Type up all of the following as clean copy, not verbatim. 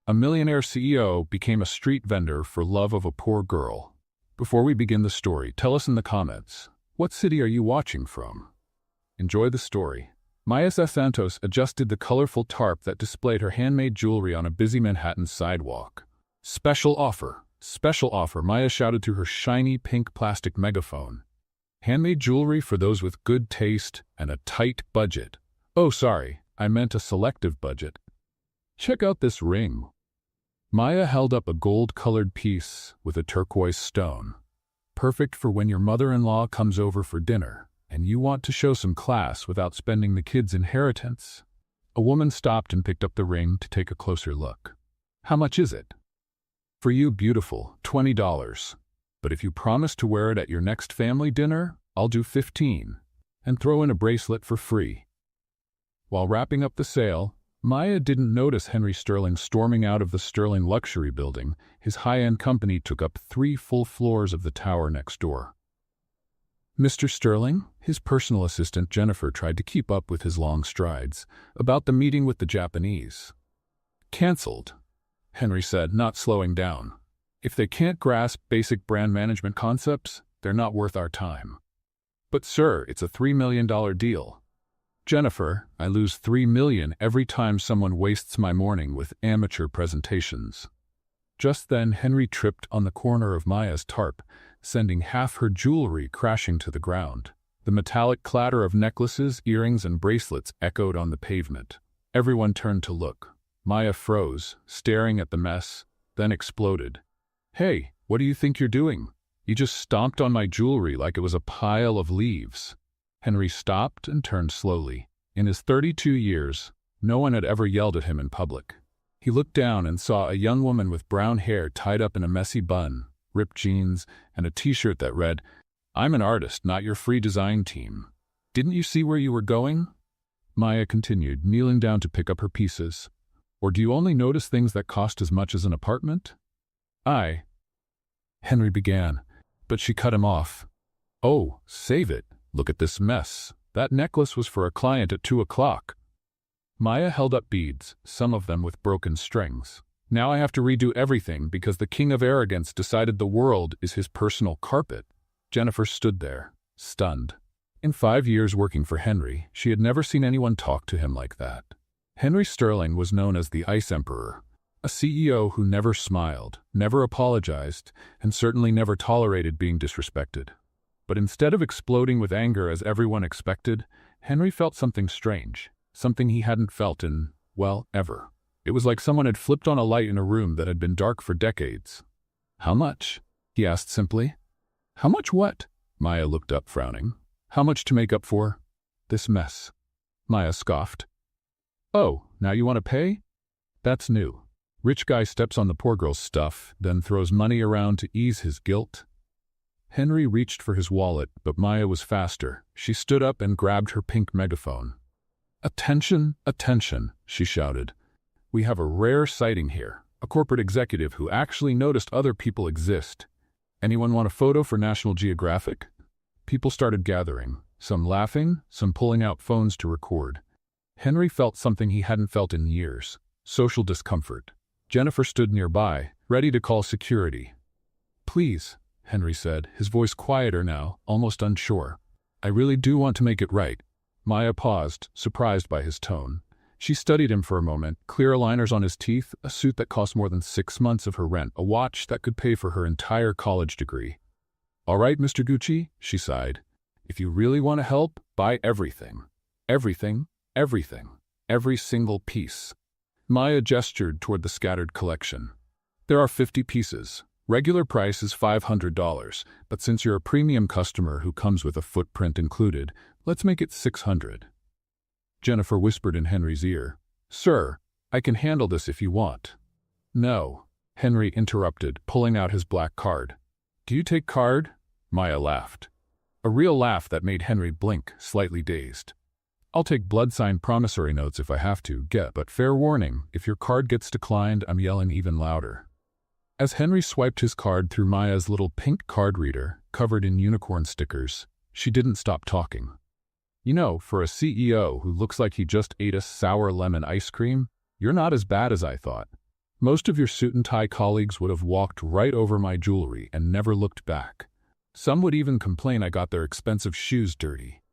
A millionaire CEO became a street vendor for love of a poor girl. Before we begin the story, tell us in the comments, what city are you watching from? Enjoy the story. Maya Santos adjusted the colorful tarp that displayed her handmade jewelry on a busy Manhattan sidewalk. Special offer! Special offer! Maya shouted through her shiny pink plastic megaphone. Handmade jewelry for those with good taste and a tight budget. Oh, sorry, I meant a selective budget. Check out this ring. Maya held up a gold-colored piece with a turquoise stone. Perfect for when your mother-in-law comes over for dinner, and you want to show some class without spending the kid's inheritance. A woman stopped and picked up the ring to take a closer look. How much is it? For you, beautiful, $20. But if you promise to wear it at your next family dinner, I'll do $15, and throw in a bracelet for free. While wrapping up the sale, Maya didn't notice Henry Sterling storming out of the Sterling Luxury Building. His high-end company took up 3 full floors of the tower next door. Mr. Sterling, his personal assistant Jennifer tried to keep up with his long strides, about the meeting with the Japanese. Cancelled, Henry said, not slowing down. If they can't grasp basic brand management concepts, they're not worth our time. But sir, it's a $3 million deal. Jennifer, I lose $3 million every time someone wastes my morning with amateur presentations. Just then, Henry tripped on the corner of Maya's tarp, sending half her jewelry crashing to the ground. The metallic clatter of necklaces, earrings, and bracelets echoed on the pavement. Everyone turned to look. Maya froze, staring at the mess, then exploded. Hey, what do you think you're doing? You just stomped on my jewelry like it was a pile of leaves. Henry stopped and turned slowly. In his 32 years, no one had ever yelled at him in public. He looked down and saw a young woman with brown hair tied up in a messy bun, ripped jeans, and a t-shirt that read, "I'm an artist, not your free design team. Didn't you see where you were going?" Maya continued, kneeling down to pick up her pieces. Or do you only notice things that cost as much as an apartment? Henry began, but she cut him off. Oh, save it. Look at this mess. That necklace was for a client at 2 o'clock. Maya held up beads, some of them with broken strings. Now I have to redo everything because the king of arrogance decided the world is his personal carpet. Jennifer stood there, stunned. In 5 years working for Henry, she had never seen anyone talk to him like that. Henry Sterling was known as the Ice Emperor, a CEO who never smiled, never apologized, and certainly never tolerated being disrespected. But instead of exploding with anger as everyone expected, Henry felt something strange, something he hadn't felt in, well, ever. It was like someone had flipped on a light in a room that had been dark for decades. How much? He asked simply. How much what? Maya looked up, frowning. How much to make up for this mess? Maya scoffed. Oh, now you want to pay? That's new. Rich guy steps on the poor girl's stuff, then throws money around to ease his guilt. Henry reached for his wallet, but Maya was faster. She stood up and grabbed her pink megaphone. Attention, attention, she shouted. We have a rare sighting here, a corporate executive who actually noticed other people exist. Anyone want a photo for National Geographic? People started gathering, some laughing, some pulling out phones to record. Henry felt something he hadn't felt in years, social discomfort. Jennifer stood nearby, ready to call security. Please, Henry said, his voice quieter now, almost unsure. I really do want to make it right. Maya paused, surprised by his tone. She studied him for a moment, clear aligners on his teeth, a suit that cost more than 6 months of her rent, a watch that could pay for her entire college degree. All right, Mr. Gucci, she sighed. If you really want to help, buy everything. Everything, everything, every single piece. Maya gestured toward the scattered collection. There are 50 pieces. Regular price is $500, but since you're a premium customer who comes with a footprint included, let's make it $600. Jennifer whispered in Henry's ear. Sir, I can handle this if you want. No, Henry interrupted, pulling out his black card. Do you take card? Maya laughed. A real laugh that made Henry blink, slightly dazed. I'll take blood-signed promissory notes if I have to, but fair warning, if your card gets declined, I'm yelling even louder. As Henry swiped his card through Maya's little pink card reader, covered in unicorn stickers, she didn't stop talking. You know, for a CEO who looks like he just ate a sour lemon ice cream, you're not as bad as I thought. Most of your suit and tie colleagues would have walked right over my jewelry and never looked back. Some would even complain I got their expensive shoes dirty.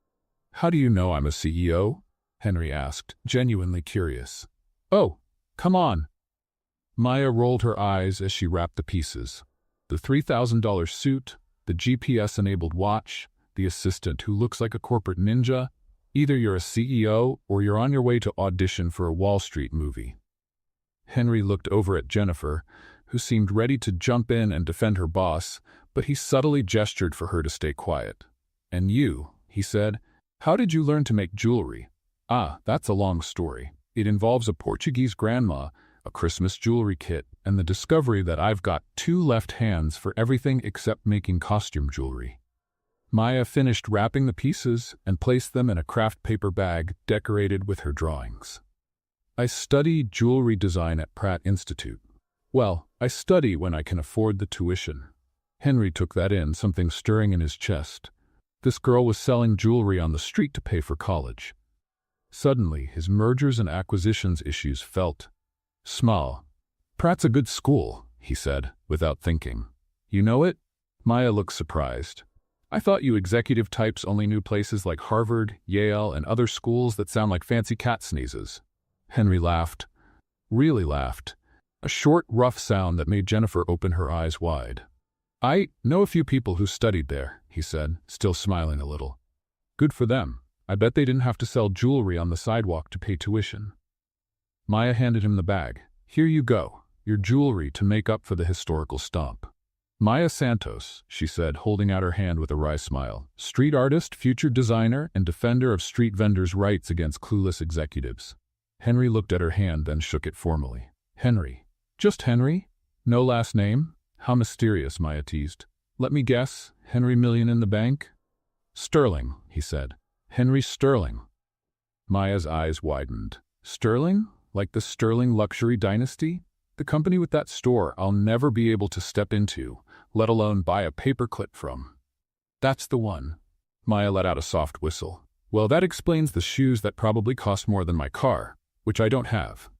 How do you know I'm a CEO? Henry asked, genuinely curious. Oh, come on. Maya rolled her eyes as she wrapped the pieces. The $3,000 suit, the GPS-enabled watch, the assistant who looks like a corporate ninja. Either you're a CEO or you're on your way to audition for a Wall Street movie. Henry looked over at Jennifer, who seemed ready to jump in and defend her boss, but he subtly gestured for her to stay quiet. And you, he said, how did you learn to make jewelry? Ah, that's a long story. It involves a Portuguese grandma, a Christmas jewelry kit, and the discovery that I've got two left hands for everything except making costume jewelry. Maya finished wrapping the pieces and placed them in a craft paper bag decorated with her drawings. I study jewelry design at Pratt Institute. Well, I study when I can afford the tuition. Henry took that in, something stirring in his chest. This girl was selling jewelry on the street to pay for college. Suddenly, his mergers and acquisitions issues felt small. Pratt's a good school, he said, without thinking. You know it? Maya looked surprised. I thought you executive types only knew places like Harvard, Yale, and other schools that sound like fancy cat sneezes. Henry laughed. Really laughed. A short, rough sound that made Jennifer open her eyes wide. I know a few people who studied there, he said, still smiling a little. Good for them. I bet they didn't have to sell jewelry on the sidewalk to pay tuition. Maya handed him the bag. Here you go, your jewelry to make up for the historical stomp. Maya Santos, she said, holding out her hand with a wry smile. Street artist, future designer, and defender of street vendors' rights against clueless executives. Henry looked at her hand, then shook it formally. Henry. Just Henry? No last name? How mysterious, Maya teased. Let me guess, Henry Million in the bank? Sterling, he said. Henry Sterling. Maya's eyes widened. Sterling? Like the Sterling luxury dynasty? The company with that store I'll never be able to step into, let alone buy a paperclip from. That's the one. Maya let out a soft whistle. Well, that explains the shoes that probably cost more than my car, which I don't have.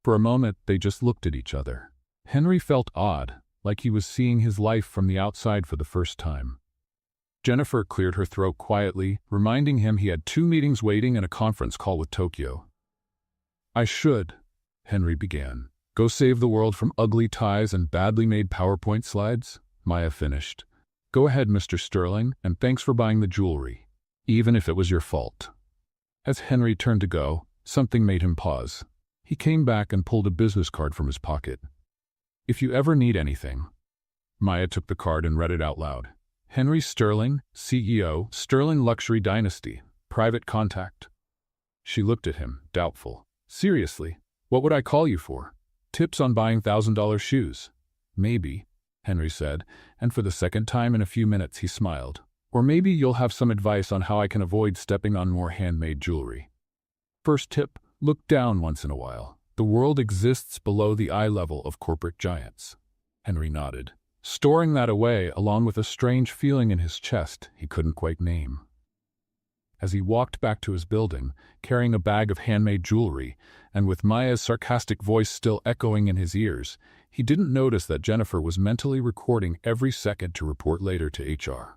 For a moment, they just looked at each other. Henry felt odd, like he was seeing his life from the outside for the first time. Jennifer cleared her throat quietly, reminding him he had 2 meetings waiting and a conference call with Tokyo. I should, Henry began. Go save the world from ugly ties and badly made PowerPoint slides? Maya finished. Go ahead, Mr. Sterling, and thanks for buying the jewelry, even if it was your fault. As Henry turned to go, something made him pause. He came back and pulled a business card from his pocket. If you ever need anything. Maya took the card and read it out loud. Henry Sterling, CEO, Sterling Luxury Dynasty, private contact. She looked at him, doubtful. Seriously, what would I call you for? Tips on buying $1,000 shoes? Maybe, Henry said, and for the second time in a few minutes he smiled. Or maybe you'll have some advice on how I can avoid stepping on more handmade jewelry. First tip, look down once in a while. The world exists below the eye level of corporate giants. Henry nodded, storing that away along with a strange feeling in his chest he couldn't quite name. As he walked back to his building, carrying a bag of handmade jewelry, and with Maya's sarcastic voice still echoing in his ears, he didn't notice that Jennifer was mentally recording every second to report later to HR.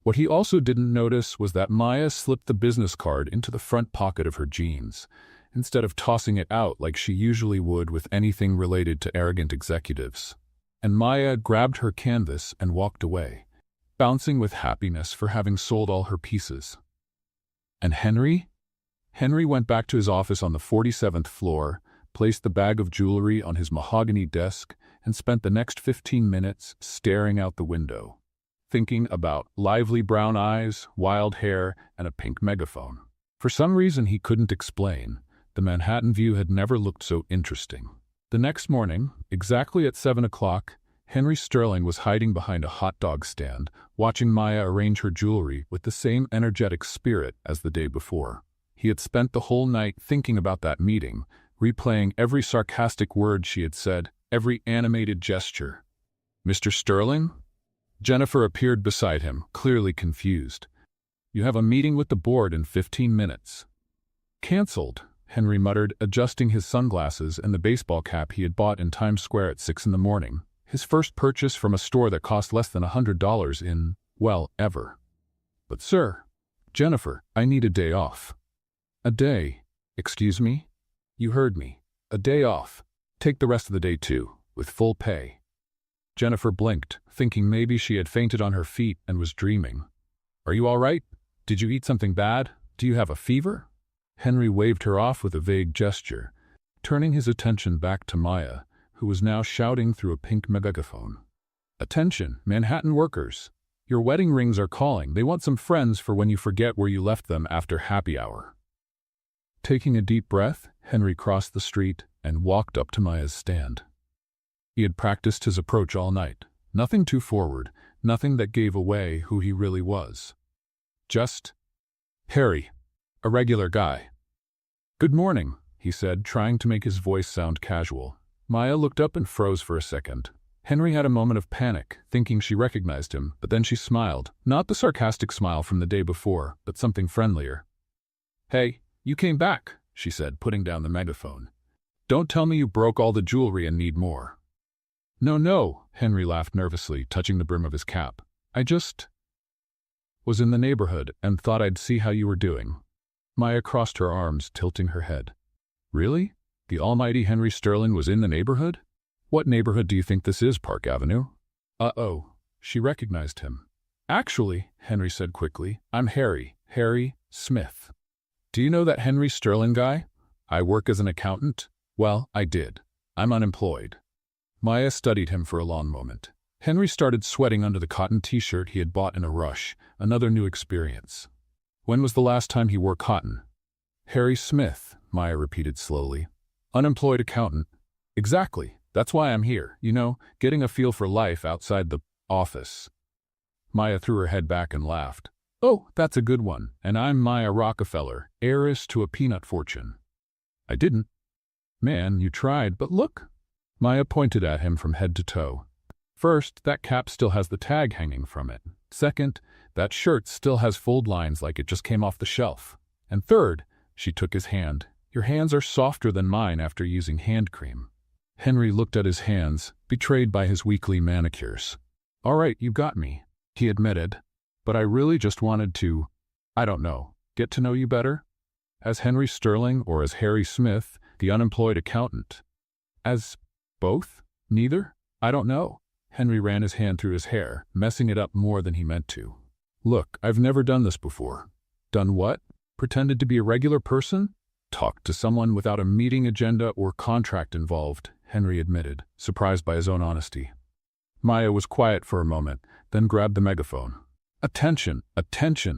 What he also didn't notice was that Maya slipped the business card into the front pocket of her jeans, instead of tossing it out like she usually would with anything related to arrogant executives. And Maya grabbed her canvas and walked away, bouncing with happiness for having sold all her pieces. And Henry? Henry went back to his office on the 47th floor, placed the bag of jewelry on his mahogany desk, and spent the next 15 minutes staring out the window, thinking about lively brown eyes, wild hair, and a pink megaphone. For some reason he couldn't explain, the Manhattan view had never looked so interesting. The next morning, exactly at 7 o'clock, Henry Sterling was hiding behind a hot dog stand, watching Maya arrange her jewelry with the same energetic spirit as the day before. He had spent the whole night thinking about that meeting, replaying every sarcastic word she had said, every animated gesture. Mr. Sterling? Jennifer appeared beside him, clearly confused. You have a meeting with the board in 15 minutes. Cancelled, Henry muttered, adjusting his sunglasses and the baseball cap he had bought in Times Square at 6 in the morning. His first purchase from a store that cost less than $100 in, well, ever. But sir, Jennifer, I need a day off. A day? Excuse me? You heard me. A day off. Take the rest of the day too, with full pay. Jennifer blinked, thinking maybe she had fainted on her feet and was dreaming. Are you all right? Did you eat something bad? Do you have a fever? Henry waved her off with a vague gesture, turning his attention back to Maya, who was now shouting through a pink megaphone. Attention, Manhattan workers. Your wedding rings are calling. They want some friends for when you forget where you left them after happy hour. Taking a deep breath, Henry crossed the street and walked up to Maya's stand. He had practiced his approach all night. Nothing too forward, nothing that gave away who he really was. Just Harry, a regular guy. Good morning, he said, trying to make his voice sound casual. Maya looked up and froze for a second. Henry had a moment of panic, thinking she recognized him, but then she smiled. Not the sarcastic smile from the day before, but something friendlier. Hey, you came back, she said, putting down the megaphone. Don't tell me you broke all the jewelry and need more. No, Henry laughed nervously, touching the brim of his cap. I just was in the neighborhood and thought I'd see how you were doing. Maya crossed her arms, tilting her head. Really? The almighty Henry Sterling was in the neighborhood? What neighborhood do you think this is, Park Avenue? Uh-oh. She recognized him. Actually, Henry said quickly, I'm Harry Smith. Do you know that Henry Sterling guy? I work as an accountant. Well, I did. I'm unemployed. Maya studied him for a long moment. Henry started sweating under the cotton t-shirt he had bought in a rush, another new experience. When was the last time he wore cotton? Harry Smith, Maya repeated slowly. Unemployed accountant. Exactly. That's why I'm here, getting a feel for life outside the office. Maya threw her head back and laughed. Oh, that's a good one. And I'm Maya Rockefeller, heiress to a peanut fortune. I didn't. Man, you tried, but look. Maya pointed at him from head to toe. First, that cap still has the tag hanging from it. Second, that shirt still has fold lines like it just came off the shelf. And third, she took his hand. Your hands are softer than mine after using hand cream. Henry looked at his hands, betrayed by his weekly manicures. All right, you got me, he admitted. But I really just wanted to, get to know you better? As Henry Sterling or as Harry Smith, the unemployed accountant? As both? Neither? I don't know. Henry ran his hand through his hair, messing it up more than he meant to. Look, I've never done this before. Done what? Pretended to be a regular person? Talked to someone without a meeting agenda or contract involved, Henry admitted, surprised by his own honesty. Maya was quiet for a moment, then grabbed the megaphone. Attention,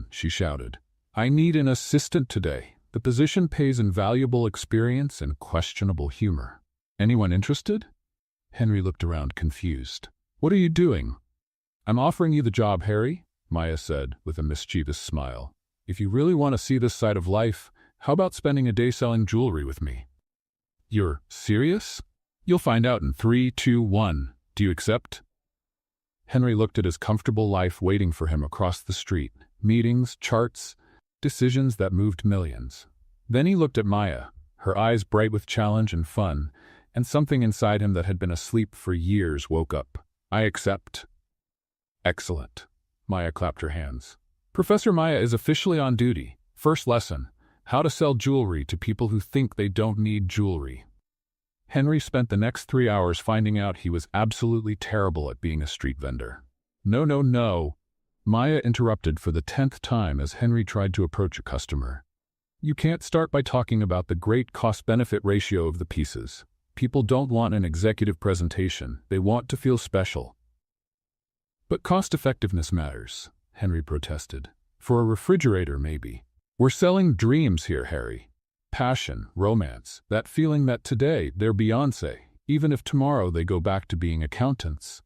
she shouted. I need an assistant today. The position pays invaluable experience and questionable humor. Anyone interested? Henry looked around, confused. What are you doing? I'm offering you the job, Harry, Maya said, with a mischievous smile. If you really want to see this side of life, how about spending a day selling jewelry with me? You're serious? You'll find out in 3, 2, 1. Do you accept? Henry looked at his comfortable life waiting for him across the street. Meetings, charts, decisions that moved millions. Then he looked at Maya, her eyes bright with challenge and fun, and something inside him that had been asleep for years woke up. I accept. Excellent. Maya clapped her hands. Professor Maya is officially on duty. First lesson, how to sell jewelry to people who think they don't need jewelry. Henry spent the next 3 hours finding out he was absolutely terrible at being a street vendor. No. Maya interrupted for the 10th time as Henry tried to approach a customer. You can't start by talking about the great cost-benefit ratio of the pieces. People don't want an executive presentation. They want to feel special. But cost-effectiveness matters, Henry protested. For a refrigerator, maybe. We're selling dreams here, Harry. Passion, romance, that feeling that today they're Beyoncé, even if tomorrow they go back to being accountants.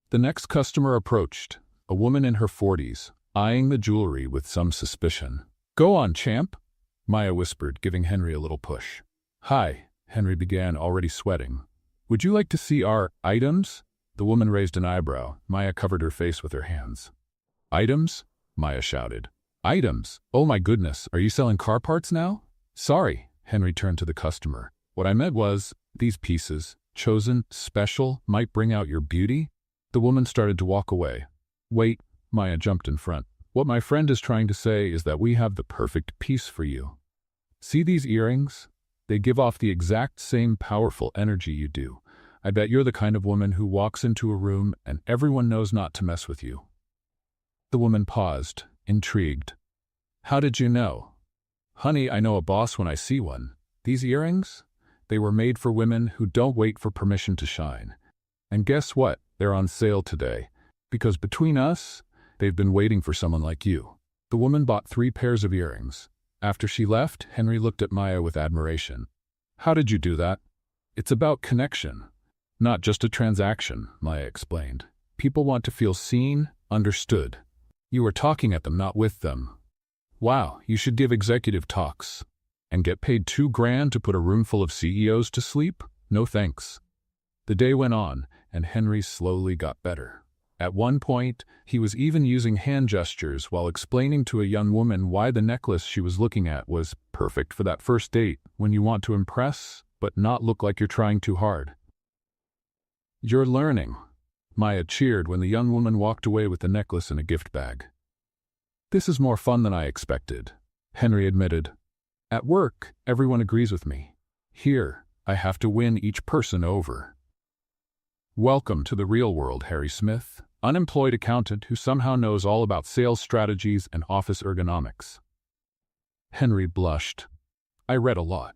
The next customer approached, a woman in her 40s, eyeing the jewelry with some suspicion. Go on, champ, Maya whispered, giving Henry a little push. Hi, Henry began, already sweating. Would you like to see our items? The woman raised an eyebrow. Maya covered her face with her hands. Items? Maya shouted. Items? Oh my goodness, are you selling car parts now? Sorry, Henry turned to the customer. What I meant was, these pieces, chosen, special, might bring out your beauty? The woman started to walk away. Wait, Maya jumped in front. What my friend is trying to say is that we have the perfect piece for you. See these earrings? They give off the exact same powerful energy you do. I bet you're the kind of woman who walks into a room and everyone knows not to mess with you. The woman paused, intrigued. How did you know? Honey, I know a boss when I see one. These earrings? They were made for women who don't wait for permission to shine. And guess what? They're on sale today. Because between us, they've been waiting for someone like you. The woman bought 3 pairs of earrings. After she left, Henry looked at Maya with admiration. How did you do that? It's about connection. Not just a transaction, Maya explained. People want to feel seen, understood. You were talking at them, not with them. Wow, you should give executive talks. And get paid $2 grand to put a room full of CEOs to sleep? No thanks. The day went on, and Henry slowly got better. At one point, he was even using hand gestures while explaining to a young woman why the necklace she was looking at was perfect for that first date when you want to impress, but not look like you're trying too hard. You're learning. Maya cheered when the young woman walked away with the necklace in a gift bag. This is more fun than I expected, Henry admitted. At work, everyone agrees with me. Here, I have to win each person over. Welcome to the real world, Harry Smith, unemployed accountant who somehow knows all about sales strategies and office ergonomics. Henry blushed. I read a lot.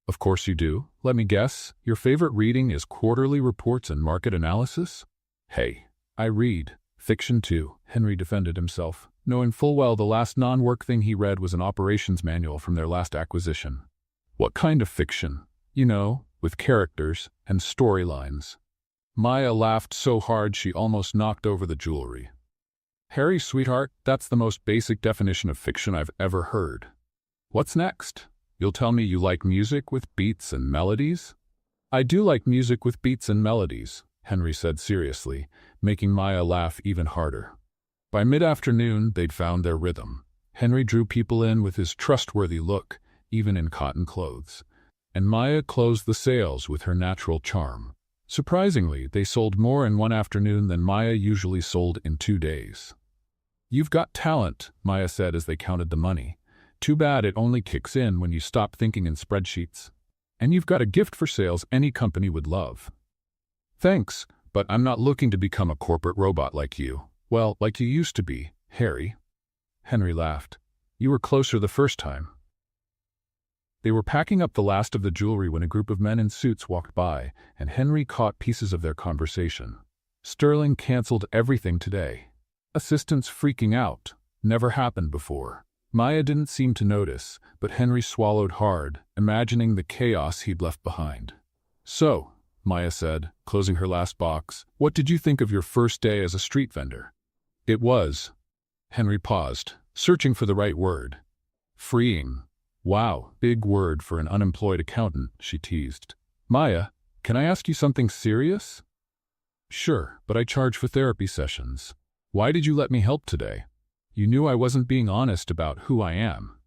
Of course you do. Let me guess, your favorite reading is quarterly reports and market analysis? Hey, I read fiction too, Henry defended himself, knowing full well the last non-work thing he read was an operations manual from their last acquisition. What kind of fiction? You know, with characters and storylines. Maya laughed so hard she almost knocked over the jewelry. Harry, sweetheart, that's the most basic definition of fiction I've ever heard. What's next? You'll tell me you like music with beats and melodies? I do like music with beats and melodies, Henry said seriously, making Maya laugh even harder. By mid-afternoon, they'd found their rhythm. Henry drew people in with his trustworthy look, even in cotton clothes. And Maya closed the sales with her natural charm. Surprisingly, they sold more in one afternoon than Maya usually sold in 2 days. You've got talent, Maya said as they counted the money. Too bad it only kicks in when you stop thinking in spreadsheets. And you've got a gift for sales any company would love. Thanks, but I'm not looking to become a corporate robot like you. Well, like you used to be, Harry. Henry laughed. You were closer the first time. They were packing up the last of the jewelry when a group of men in suits walked by, and Henry caught pieces of their conversation. Sterling canceled everything today. Assistants freaking out. Never happened before. Maya didn't seem to notice, but Henry swallowed hard, imagining the chaos he'd left behind. So, Maya said, closing her last box, what did you think of your first day as a street vendor? It was. Henry paused, searching for the right word. Freeing. Wow, big word for an unemployed accountant, she teased. Maya, can I ask you something serious? Sure, but I charge for therapy sessions. Why did you let me help today? You knew I wasn't being honest about who I am.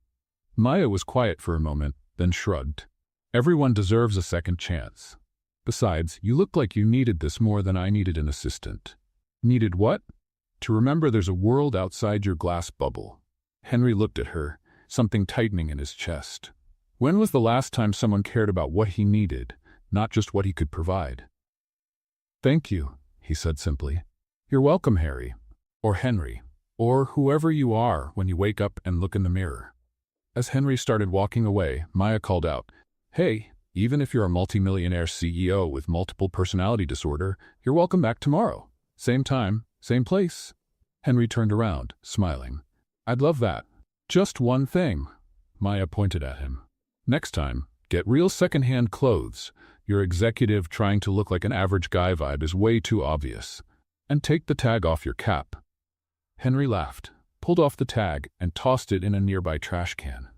Maya was quiet for a moment, then shrugged. Everyone deserves a second chance. Besides, you looked like you needed this more than I needed an assistant. Needed what? To remember there's a world outside your glass bubble. Henry looked at her, something tightening in his chest. When was the last time someone cared about what he needed, not just what he could provide? Thank you, he said simply. You're welcome, Harry. Or Henry. Or whoever you are when you wake up and look in the mirror. As Henry started walking away, Maya called out, Hey, even if you're a multimillionaire CEO with multiple personality disorder, you're welcome back tomorrow. Same time, same place. Henry turned around, smiling. I'd love that. Just one thing. Maya pointed at him. Next time, get real secondhand clothes. Your executive trying to look like an average guy vibe is way too obvious. And take the tag off your cap. Henry laughed, pulled off the tag, and tossed it in a nearby trash can.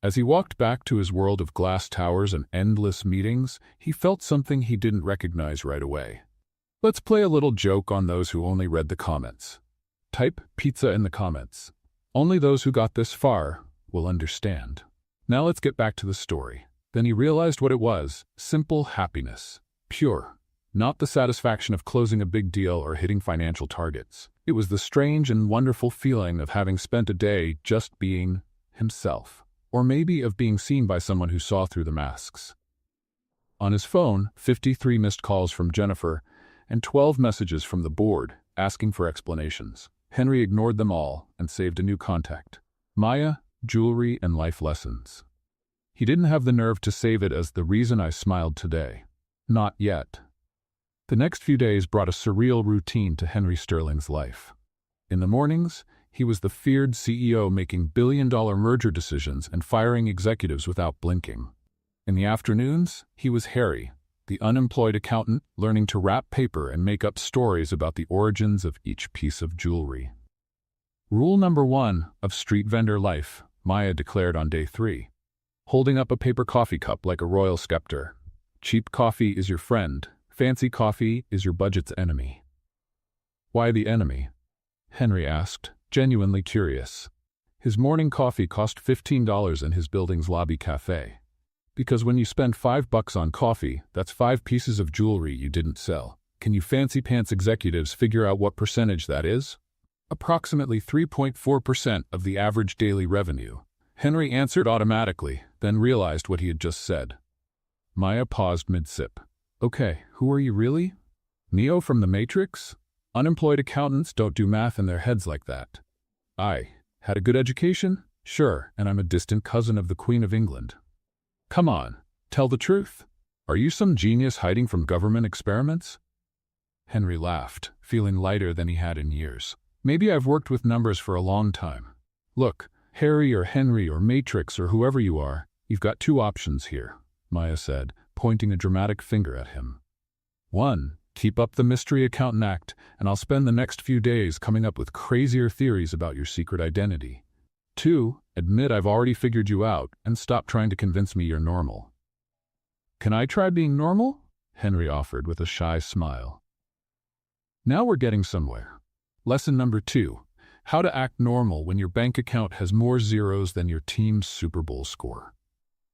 As he walked back to his world of glass towers and endless meetings, he felt something he didn't recognize right away. Let's play a little joke on those who only read the comments. Type pizza in the comments. Only those who got this far will understand. Now let's get back to the story. Then he realized what it was: simple happiness. Pure. Not the satisfaction of closing a big deal or hitting financial targets. It was the strange and wonderful feeling of having spent a day just being himself. Or maybe of being seen by someone who saw through the masks. On his phone, 53 missed calls from Jennifer and 12 messages from the board asking for explanations. Henry ignored them all and saved a new contact. Maya, jewelry, and life lessons. He didn't have the nerve to save it as the reason I smiled today. Not yet. The next few days brought a surreal routine to Henry Sterling's life. In the mornings, he was the feared CEO making billion-dollar merger decisions and firing executives without blinking. In the afternoons, he was Harry, the unemployed accountant, learning to wrap paper and make up stories about the origins of each piece of jewelry. Rule number 1 of street vendor life, Maya declared on day 3. Holding up a paper coffee cup like a royal scepter. Cheap coffee is your friend. Fancy coffee is your budget's enemy. Why the enemy? Henry asked, genuinely curious. His morning coffee cost $15 in his building's lobby cafe. Because when you spend $5 on coffee, that's 5 pieces of jewelry you didn't sell. Can you fancy pants executives figure out what percentage that is? Approximately 3.4% of the average daily revenue. Henry answered automatically, then realized what he had just said. Maya paused mid-sip. Okay, who are you really? Neo from the Matrix? Unemployed accountants don't do math in their heads like that. I had a good education? Sure, and I'm a distant cousin of the Queen of England. Come on, tell the truth. Are you some genius hiding from government experiments? Henry laughed, feeling lighter than he had in years. Maybe I've worked with numbers for a long time. Look, Harry or Henry or Matrix or whoever you are, you've got 2 options here, Maya said, pointing a dramatic finger at him. 1. Keep up the mystery accountant act, and I'll spend the next few days coming up with crazier theories about your secret identity. 2. Admit I've already figured you out, and stop trying to convince me you're normal. Can I try being normal? Henry offered with a shy smile. Now we're getting somewhere. Lesson number 2. How to act normal when your bank account has more zeros than your team's Super Bowl score.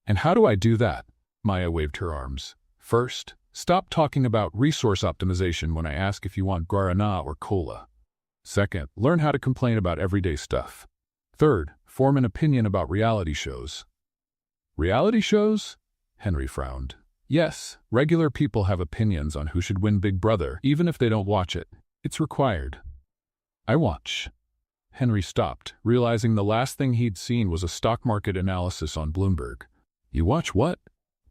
And how do I do that? Maya waved her arms. First, stop talking about resource optimization when I ask if you want guarana or cola. Second, learn how to complain about everyday stuff. Third, form an opinion about reality shows. Reality shows? Henry frowned. Yes, regular people have opinions on who should win Big Brother, even if they don't watch it. It's required. I watch. Henry stopped, realizing the last thing he'd seen was a stock market analysis on Bloomberg. You watch what?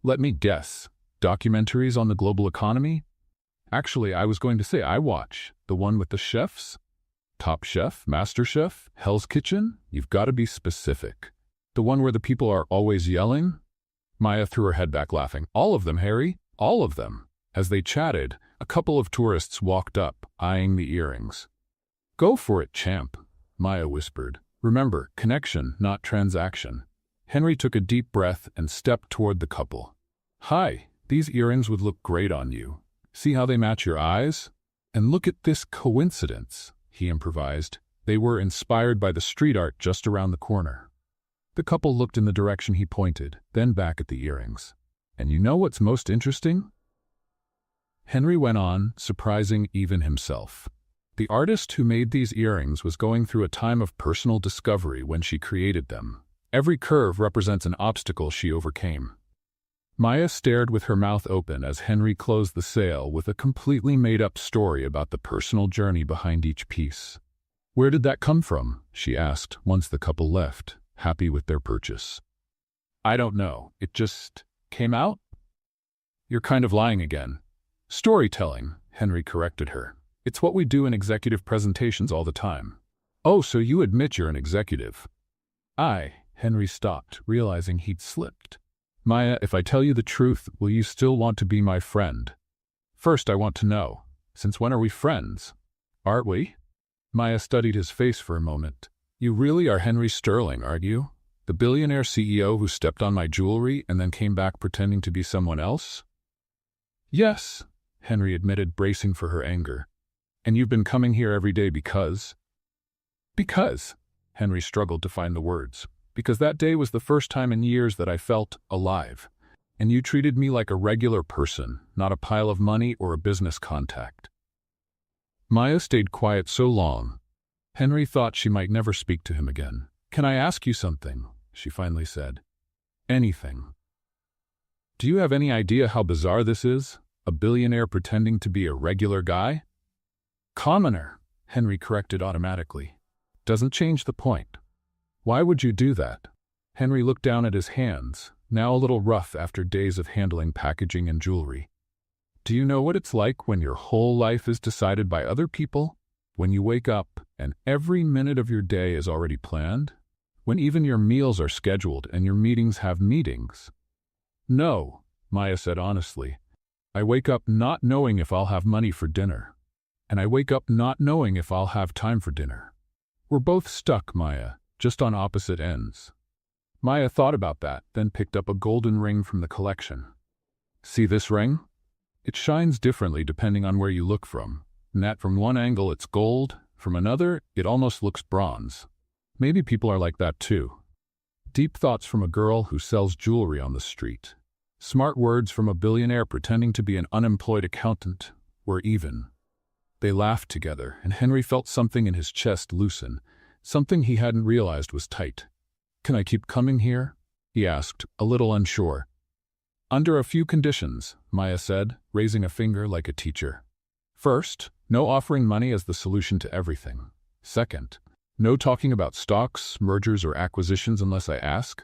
Let me guess. Documentaries on the global economy? Actually, I was going to say I watch. The one with the chefs? Top Chef? Master Chef? Hell's Kitchen? You've got to be specific. The one where the people are always yelling? Maya threw her head back laughing. All of them, Harry. All of them. As they chatted, a couple of tourists walked up, eyeing the earrings. Go for it, champ, Maya whispered. Remember, connection, not transaction. Henry took a deep breath and stepped toward the couple. Hi, these earrings would look great on you. See how they match your eyes? And look at this coincidence, he improvised. They were inspired by the street art just around the corner. The couple looked in the direction he pointed, then back at the earrings. And you know what's most interesting? Henry went on, surprising even himself. The artist who made these earrings was going through a time of personal discovery when she created them. Every curve represents an obstacle she overcame. Maya stared with her mouth open as Henry closed the sale with a completely made-up story about the personal journey behind each piece. Where did that come from? She asked once the couple left, happy with their purchase. I don't know. It just came out? You're kind of lying again. Storytelling, Henry corrected her. It's what we do in executive presentations all the time. Oh, so you admit you're an executive. Henry stopped, realizing he'd slipped. Maya, if I tell you the truth, will you still want to be my friend? First, I want to know, since when are we friends? Aren't we? Maya studied his face for a moment. You really are Henry Sterling, aren't you? The billionaire CEO who stepped on my jewelry and then came back pretending to be someone else? Yes, Henry admitted, bracing for her anger. And you've been coming here every day because? Because, Henry struggled to find the words. because that day was the first time in years that I felt alive. And you treated me like a regular person, not a pile of money or a business contact." Maya stayed quiet so long, Henry thought she might never speak to him again. "Can I ask you something?" she finally said. "Anything." "Do you have any idea how bizarre this is? A billionaire pretending to be a regular guy?" "Commoner," Henry corrected automatically. "Doesn't change the point. Why would you do that?" Henry looked down at his hands, now a little rough after days of handling packaging and jewelry. "Do you know what it's like when your whole life is decided by other people? When you wake up and every minute of your day is already planned? When even your meals are scheduled and your meetings have meetings?" "No," Maya said honestly. "I wake up not knowing if I'll have money for dinner. And I wake up not knowing if I'll have time for dinner. We're both stuck, Maya, just on opposite ends." Maya thought about that, then picked up a golden ring from the collection. "See this ring? It shines differently depending on where you look from. And that from one angle it's gold, from another it almost looks bronze. Maybe people are like that too." Deep thoughts from a girl who sells jewelry on the street. Smart words from a billionaire pretending to be an unemployed accountant were even. They laughed together, and Henry felt something in his chest loosen, something he hadn't realized was tight. "Can I keep coming here?" he asked, a little unsure. "Under a few conditions," Maya said, raising a finger like a teacher. "First, no offering money as the solution to everything. Second, no talking about stocks, mergers, or acquisitions unless I ask.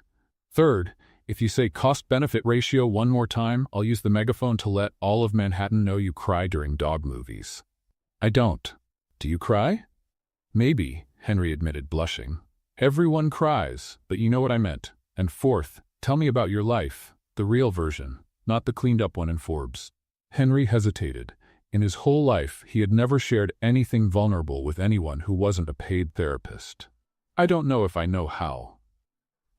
Third, if you say cost-benefit ratio one more time, I'll use the megaphone to let all of Manhattan know you cry during dog movies." "I don't. Do you cry?" "Maybe," Henry admitted, blushing. "Everyone cries, but you know what I meant. And fourth, tell me about your life, the real version, not the cleaned-up one in Forbes." Henry hesitated. In his whole life, he had never shared anything vulnerable with anyone who wasn't a paid therapist. "I don't know if I know how."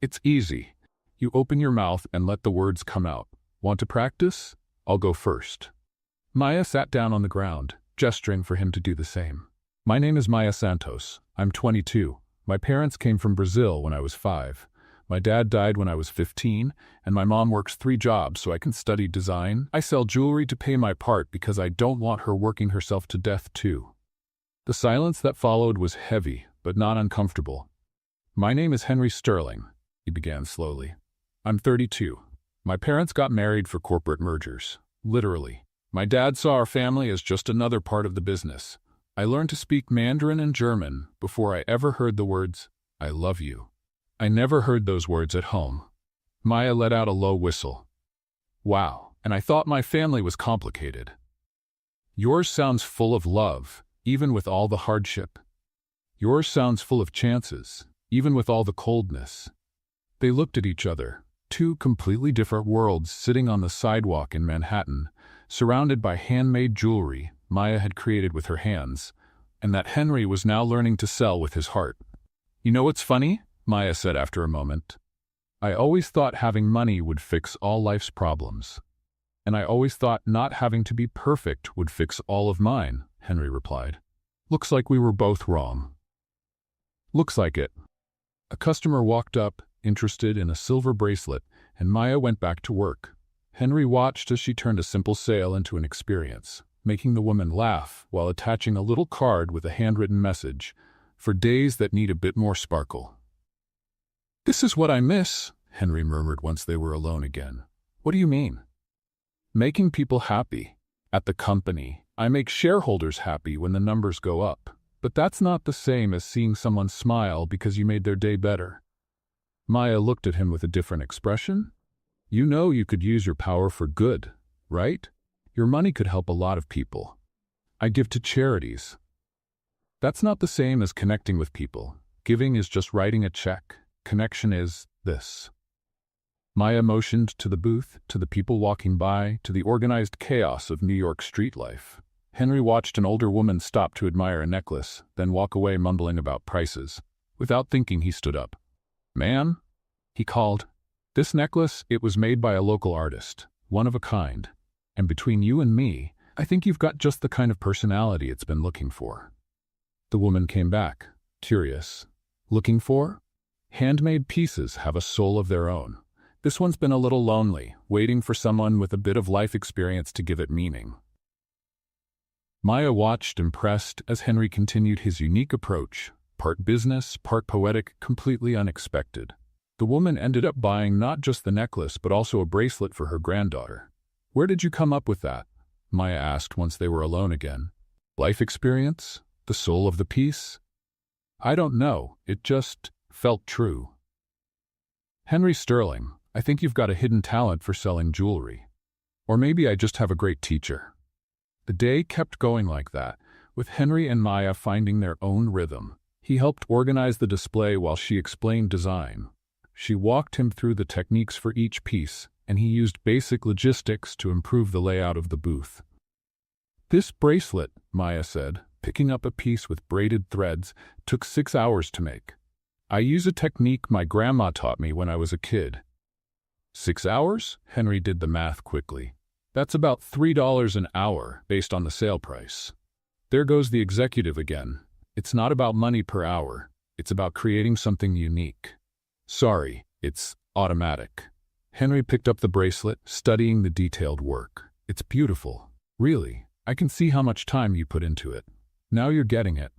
"It's easy. You open your mouth and let the words come out. Want to practice? I'll go first." Maya sat down on the ground, gesturing for him to do the same. "My name is Maya Santos. I'm 22. My parents came from Brazil when I was 5. My dad died when I was 15, and my mom works 3 jobs so I can study design. I sell jewelry to pay my part because I don't want her working herself to death too." The silence that followed was heavy, but not uncomfortable. "My name is Henry Sterling," he began slowly. "I'm 32. My parents got married for corporate mergers. Literally. My dad saw our family as just another part of the business. I learned to speak Mandarin and German before I ever heard the words, 'I love you.' I never heard those words at home." Maya let out a low whistle. "Wow, and I thought my family was complicated." "Yours sounds full of love, even with all the hardship. Yours sounds full of chances, even with all the coldness." They looked at each other, 2 completely different worlds sitting on the sidewalk in Manhattan, surrounded by handmade jewelry Maya had created with her hands, and that Henry was now learning to sell with his heart. "You know what's funny?" Maya said after a moment. "I always thought having money would fix all life's problems. And I always thought not having to be perfect would fix all of mine," Henry replied. "Looks like we were both wrong." "Looks like it." A customer walked up, interested in a silver bracelet, and Maya went back to work. Henry watched as she turned a simple sale into an experience, making the woman laugh while attaching a little card with a handwritten message, "For days that need a bit more sparkle." "This is what I miss," Henry murmured once they were alone again. "What do you mean?" "Making people happy. At the company, I make shareholders happy when the numbers go up. But that's not the same as seeing someone smile because you made their day better." Maya looked at him with a different expression. "You know you could use your power for good, right? Your money could help a lot of people. I give to charities." "That's not the same as connecting with people. Giving is just writing a check. Connection is this." Maya motioned to the booth, to the people walking by, to the organized chaos of New York street life. Henry watched an older woman stop to admire a necklace, then walk away mumbling about prices. Without thinking, he stood up. "Ma'am," he called. "This necklace, it was made by a local artist, one of a kind. And between you and me, I think you've got just the kind of personality it's been looking for." The woman came back, curious. "Looking for?" Handmade pieces have a soul of their own. This one's been a little lonely, waiting for someone with a bit of life experience to give it meaning. Maya watched impressed as Henry continued his unique approach, part business, part poetic, completely unexpected. The woman ended up buying not just the necklace but also a bracelet for her granddaughter. "Where did you come up with that?" Maya asked once they were alone again. "Life experience? The soul of the piece?" "I don't know, it just felt true." "Henry Sterling, I think you've got a hidden talent for selling jewelry. Or maybe I just have a great teacher." The day kept going like that, with Henry and Maya finding their own rhythm. He helped organize the display while she explained design. She walked him through the techniques for each piece, and he used basic logistics to improve the layout of the booth. "This bracelet," Maya said, picking up a piece with braided threads, "took 6 hours to make. I use a technique my grandma taught me when I was a kid." 6 hours? Henry did the math quickly. "That's about $3 an hour based on the sale price." There goes the executive again. It's not about money per hour. It's about creating something unique. "Sorry, it's automatic." Henry picked up the bracelet, studying the detailed work. "It's beautiful. Really, I can see how much time you put into it. Now you're getting it."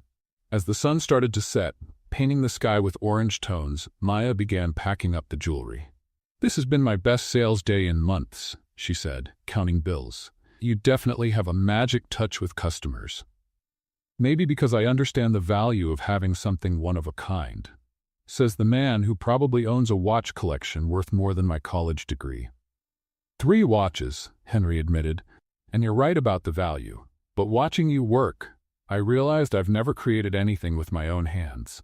As the sun started to set, painting the sky with orange tones, Maya began packing up the jewelry. "This has been my best sales day in months," she said, counting bills. "You definitely have a magic touch with customers." "Maybe because I understand the value of having something one of a kind," says the man who probably owns a watch collection worth more than my college degree. "3 watches," Henry admitted, "and you're right about the value. But watching you work, I realized I've never created anything with my own hands."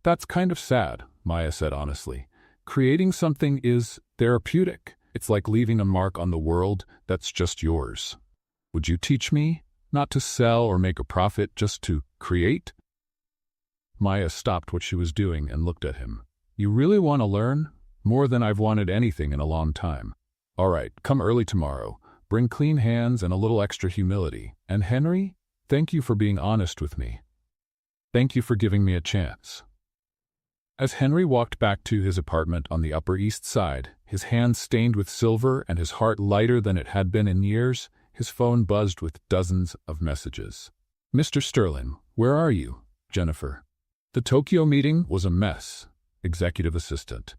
"That's kind of sad," Maya said honestly. "Creating something is therapeutic. It's like leaving a mark on the world that's just yours. Would you teach me? Not to sell or make a profit, just to create?" Maya stopped what she was doing and looked at him. "You really want to learn? More than I've wanted anything in a long time. All right, come early tomorrow. Bring clean hands and a little extra humility. And Henry, thank you for being honest with me. Thank you for giving me a chance." As Henry walked back to his apartment on the Upper East Side, his hands stained with silver and his heart lighter than it had been in years, his phone buzzed with dozens of messages. "Mr. Sterling, where are you?" "Jennifer. The Tokyo meeting was a mess." "Executive assistant."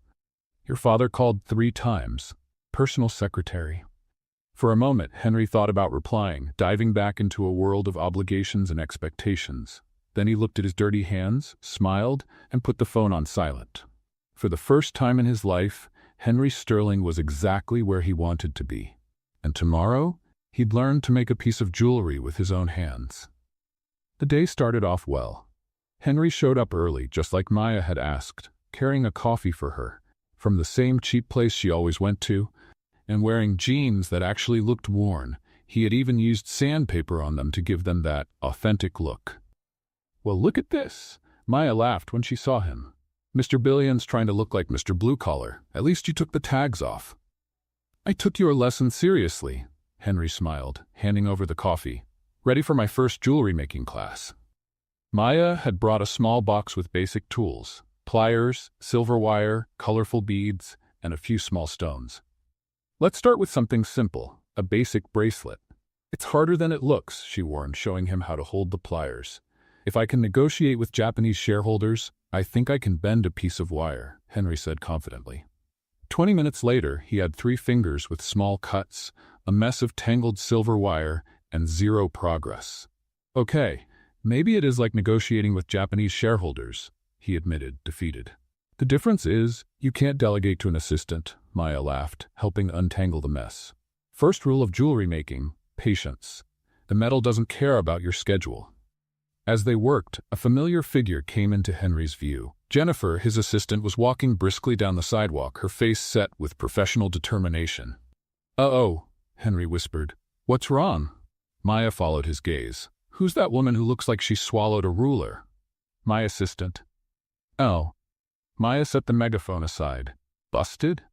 "Your father called 3 times." "Personal secretary." For a moment, Henry thought about replying, diving back into a world of obligations and expectations. Then he looked at his dirty hands, smiled, and put the phone on silent. For the first time in his life, Henry Sterling was exactly where he wanted to be. And tomorrow, he'd learn to make a piece of jewelry with his own hands. The day started off well. Henry showed up early, just like Maya had asked, carrying a coffee for her, from the same cheap place she always went to, and wearing jeans that actually looked worn. He had even used sandpaper on them to give them that authentic look. "Well, look at this," Maya laughed when she saw him. "Mr. Billion's trying to look like Mr. Blue Collar. At least you took the tags off." "I took your lesson seriously," Henry smiled, handing over the coffee. "Ready for my first jewelry-making class." Maya had brought a small box with basic tools, pliers, silver wire, colorful beads, and a few small stones. "Let's start with something simple, a basic bracelet." "It's harder than it looks," she warned, showing him how to hold the pliers. "If I can negotiate with Japanese shareholders, I think I can bend a piece of wire," Henry said confidently. 20 minutes later, he had 3 fingers with small cuts, a mess of tangled silver wire, and 0 progress. "Okay, maybe it is like negotiating with Japanese shareholders," he admitted, defeated. "The difference is, you can't delegate to an assistant," Maya laughed, helping untangle the mess. "First rule of jewelry making, patience. The metal doesn't care about your schedule." As they worked, a familiar figure came into Henry's view. Jennifer, his assistant, was walking briskly down the sidewalk, her face set with professional determination. "Uh-oh," Henry whispered. "What's wrong?" Maya followed his gaze. "Who's that woman who looks like she swallowed a ruler?" "My assistant." "Oh." Maya set the megaphone aside. "Busted?"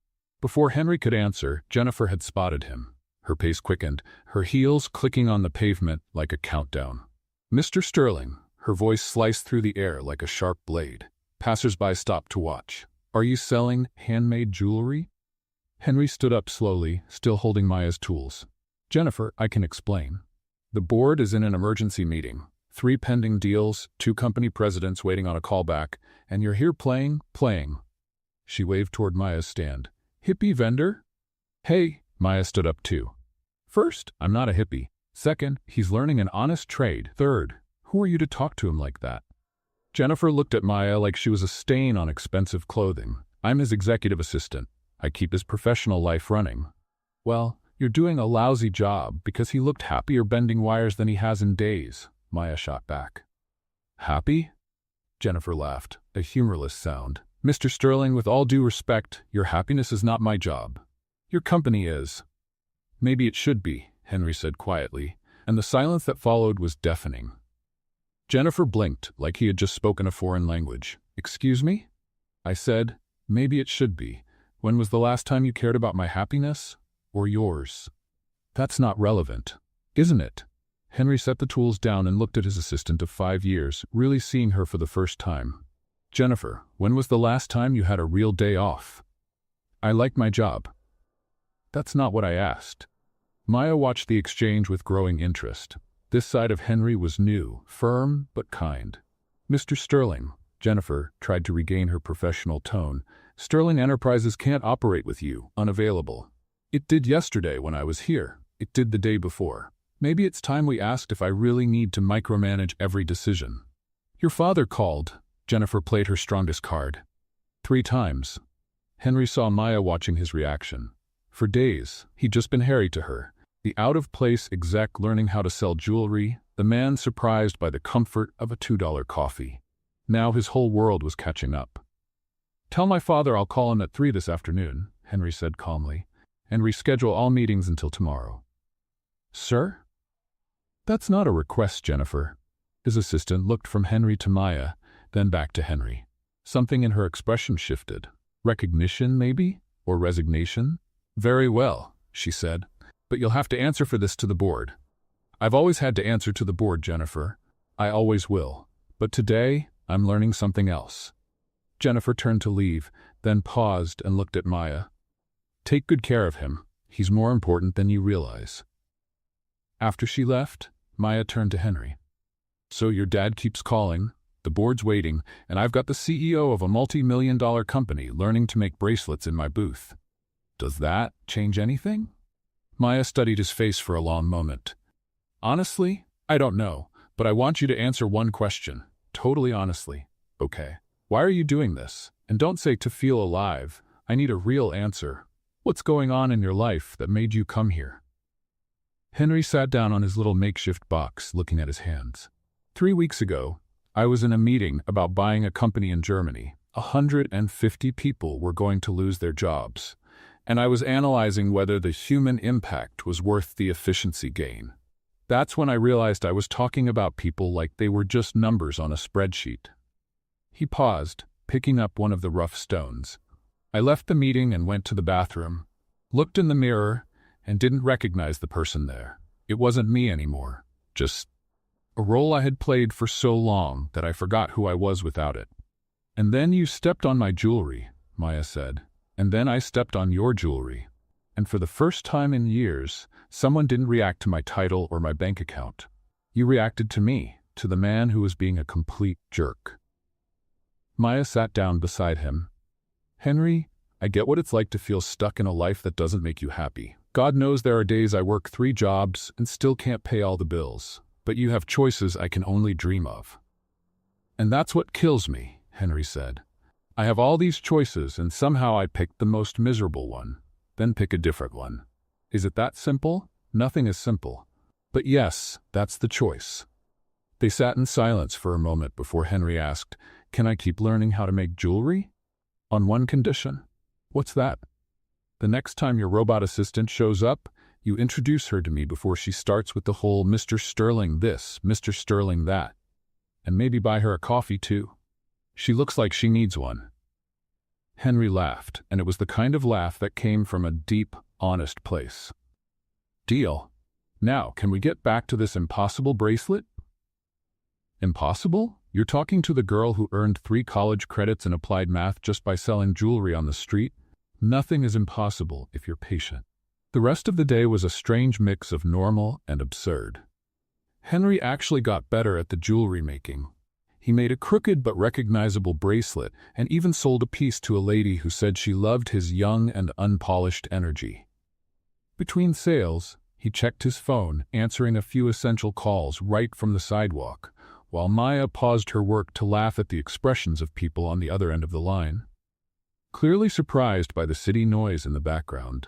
Before Henry could answer, Jennifer had spotted him. Her pace quickened, her heels clicking on the pavement like a countdown. "Mr. Sterling," her voice sliced through the air like a sharp blade. Passers-by stopped to watch. Are you selling handmade jewelry? Henry stood up slowly, still holding Maya's tools. Jennifer, I can explain. The board is in an emergency meeting. 3 pending deals, 2 company presidents waiting on a callback, and you're here playing. She waved toward Maya's stand. Hippie vendor? Hey, Maya stood up too. First, I'm not a hippie. Second, he's learning an honest trade. Third, who are you to talk to him like that? Jennifer looked at Maya like she was a stain on expensive clothing. I'm his executive assistant. I keep his professional life running. Well, you're doing a lousy job because he looked happier bending wires than he has in days, Maya shot back. Happy? Jennifer laughed, a humorless sound. Mr. Sterling, with all due respect, your happiness is not my job. Your company is. Maybe it should be, Henry said quietly, and the silence that followed was deafening. Jennifer blinked like he had just spoken a foreign language. Excuse me? I said, maybe it should be. When was the last time you cared about my happiness? Or yours? That's not relevant, isn't it? Henry set the tools down and looked at his assistant of 5 years, really seeing her for the first time. Jennifer, when was the last time you had a real day off? I like my job. That's not what I asked. Maya watched the exchange with growing interest. This side of Henry was new, firm, but kind. Mr. Sterling, Jennifer tried to regain her professional tone. Sterling Enterprises can't operate with you, unavailable. It did yesterday when I was here. It did the day before. Maybe it's time we asked if I really need to micromanage every decision. Your father called. Jennifer played her strongest card. 3 times. Henry saw Maya watching his reaction. For days, he'd just been Harry to her. The out-of-place exec learning how to sell jewelry, the man surprised by the comfort of a $2 coffee. Now his whole world was catching up. Tell my father I'll call him at 3 this afternoon, Henry said calmly, and reschedule all meetings until tomorrow. Sir? That's not a request, Jennifer. His assistant looked from Henry to Maya, then back to Henry. Something in her expression shifted. Recognition, maybe? Or resignation? Very well, she said, but you'll have to answer for this to the board. I've always had to answer to the board, Jennifer. I always will. But today, I'm learning something else. Jennifer turned to leave, then paused and looked at Maya. Take good care of him. He's more important than you realize. After she left, Maya turned to Henry. So your dad keeps calling, the board's waiting, and I've got the CEO of a multi-million-dollar company learning to make bracelets in my booth. Does that change anything? Maya studied his face for a long moment. Honestly, I don't know, but I want you to answer one question, totally honestly. Okay. Why are you doing this? And don't say to feel alive. I need a real answer. What's going on in your life that made you come here? Henry sat down on his little makeshift box, looking at his hands. 3 weeks ago, I was in a meeting about buying a company in Germany. 150 people were going to lose their jobs, and I was analyzing whether the human impact was worth the efficiency gain. That's when I realized I was talking about people like they were just numbers on a spreadsheet. He paused, picking up one of the rough stones. I left the meeting and went to the bathroom, looked in the mirror, and didn't recognize the person there. It wasn't me anymore, just a role I had played for so long that I forgot who I was without it. And then you stepped on my jewelry, Maya said. And then I stepped on your jewelry. And for the first time in years, someone didn't react to my title or my bank account. You reacted to me, to the man who was being a complete jerk. Maya sat down beside him. Henry, I get what it's like to feel stuck in a life that doesn't make you happy. God knows there are days I work 3 jobs and still can't pay all the bills. But you have choices I can only dream of. And that's what kills me, Henry said. I have all these choices and somehow I picked the most miserable one, then pick a different one. Is it that simple? Nothing is simple. But yes, that's the choice. They sat in silence for a moment before Henry asked, Can I keep learning how to make jewelry? On one condition. What's that? The next time your robot assistant shows up, you introduce her to me before she starts with the whole Mr. Sterling this, Mr. Sterling that. And maybe buy her a coffee too. She looks like she needs one. Henry laughed, and it was the kind of laugh that came from a deep, honest place. Deal. Now, can we get back to this impossible bracelet? Impossible? You're talking to the girl who earned 3 college credits in applied math just by selling jewelry on the street? Nothing is impossible if you're patient. The rest of the day was a strange mix of normal and absurd. Henry actually got better at the jewelry making. He made a crooked but recognizable bracelet and even sold a piece to a lady who said she loved his young and unpolished energy. Between sales, he checked his phone, answering a few essential calls right from the sidewalk, while Maya paused her work to laugh at the expressions of people on the other end of the line. Clearly surprised by the city noise in the background.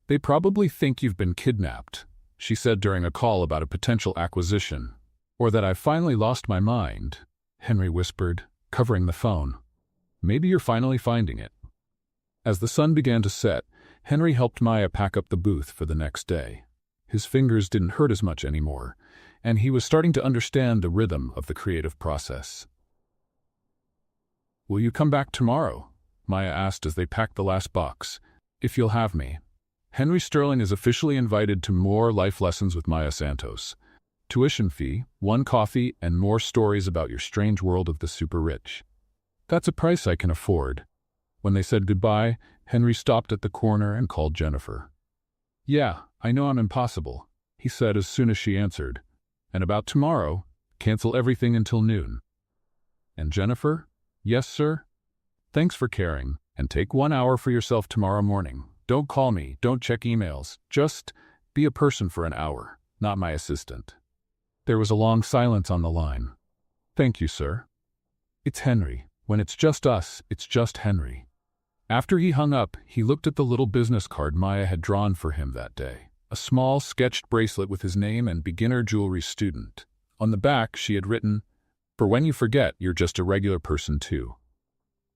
"They probably think you've been kidnapped," she said during a call about a potential acquisition. "Or that I've finally lost my mind," Henry whispered, covering the phone. "Maybe you're finally finding it." As the sun began to set, Henry helped Maya pack up the booth for the next day. His fingers didn't hurt as much anymore, and he was starting to understand the rhythm of the creative process. "Will you come back tomorrow?" Maya asked as they packed the last box. "If you'll have me." Henry Sterling is officially invited to more life lessons with Maya Santos. Tuition fee, 1 coffee, and more stories about your strange world of the super rich. That's a price I can afford. When they said goodbye, Henry stopped at the corner and called Jennifer. "Yeah, I know I'm impossible," he said as soon as she answered. "And about tomorrow, cancel everything until noon." "And Jennifer?" "Yes, sir?" "Thanks for caring, and take 1 hour for yourself tomorrow morning. Don't call me, don't check emails. Just be a person for an hour, not my assistant." There was a long silence on the line. "Thank you, sir." It's Henry. When it's just us, it's just Henry. After he hung up, he looked at the little business card Maya had drawn for him that day. A small, sketched bracelet with his name and beginner jewelry student. On the back, she had written, "For when you forget, you're just a regular person too."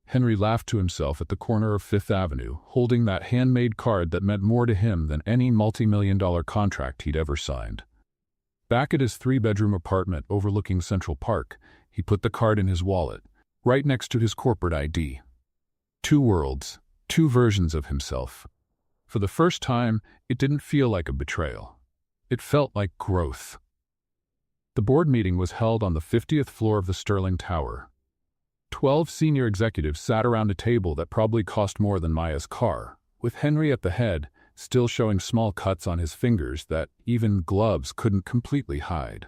Henry laughed to himself at the corner of Fifth Avenue, holding that handmade card that meant more to him than any multi-million-dollar contract he'd ever signed. Back at his 3-bedroom apartment overlooking Central Park, he put the card in his wallet, right next to his corporate ID. 2 worlds, 2 versions of himself. For the first time, it didn't feel like a betrayal. It felt like growth. The board meeting was held on the 50th floor of the Sterling Tower. 12 senior executives sat around a table that probably cost more than Maya's car, with Henry at the head, still showing small cuts on his fingers that even gloves couldn't completely hide.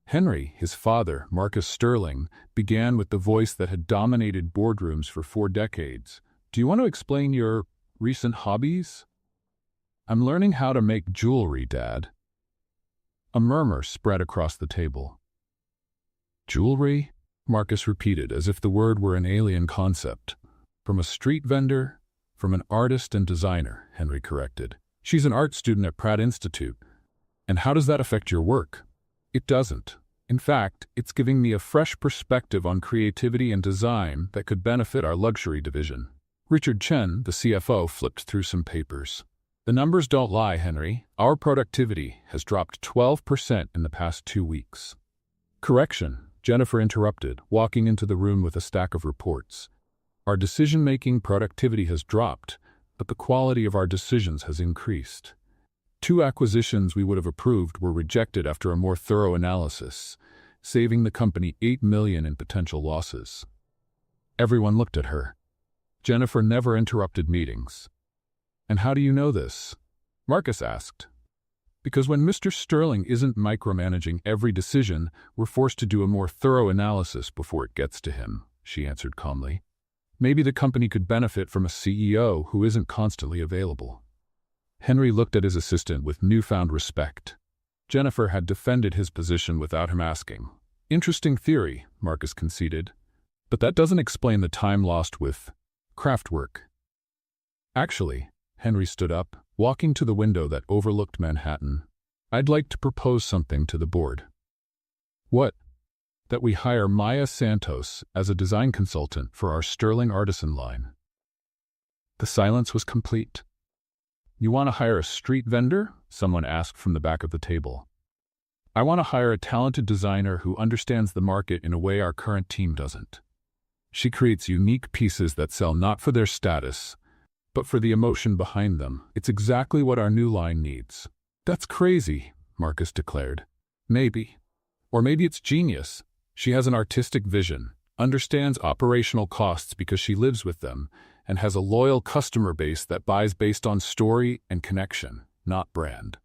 Henry, his father, Marcus Sterling, began with the voice that had dominated boardrooms for 4 decades. "Do you want to explain your recent hobbies?" "I'm learning how to make jewelry, Dad." A murmur spread across the table. "Jewelry?" Marcus repeated, as if the word were an alien concept. "From a street vendor?" "From an artist and designer," Henry corrected. "She's an art student at Pratt Institute." "And how does that affect your work?" "It doesn't. In fact, it's giving me a fresh perspective on creativity and design that could benefit our luxury division." Richard Chen, the CFO, flipped through some papers. "The numbers don't lie, Henry. Our productivity has dropped 12% in the past 2 weeks." "Correction," Jennifer interrupted, walking into the room with a stack of reports. "Our decision-making productivity has dropped, but the quality of our decisions has increased. 2 acquisitions we would have approved were rejected after a more thorough analysis, saving the company $8 million in potential losses." Everyone looked at her. Jennifer never interrupted meetings. "And how do you know this?" Marcus asked. "Because when Mr. Sterling isn't micromanaging every decision, we're forced to do a more thorough analysis before it gets to him," she answered calmly. "Maybe the company could benefit from a CEO who isn't constantly available." Henry looked at his assistant with newfound respect. Jennifer had defended his position without him asking. "Interesting theory," Marcus conceded. "But that doesn't explain the time lost with craft work." "Actually," Henry stood up, walking to the window that overlooked Manhattan, "I'd like to propose something to the board." "What?" "That we hire Maya Santos as a design consultant for our Sterling Artisan line." The silence was complete. "You want to hire a street vendor?" someone asked from the back of the table. "I want to hire a talented designer who understands the market in a way our current team doesn't. She creates unique pieces that sell not for their status, but for the emotion behind them. It's exactly what our new line needs." "That's crazy," Marcus declared. "Maybe. Or maybe it's genius," She has an artistic vision, understands operational costs because she lives with them, and has a loyal customer base that buys based on story and connection, not brand.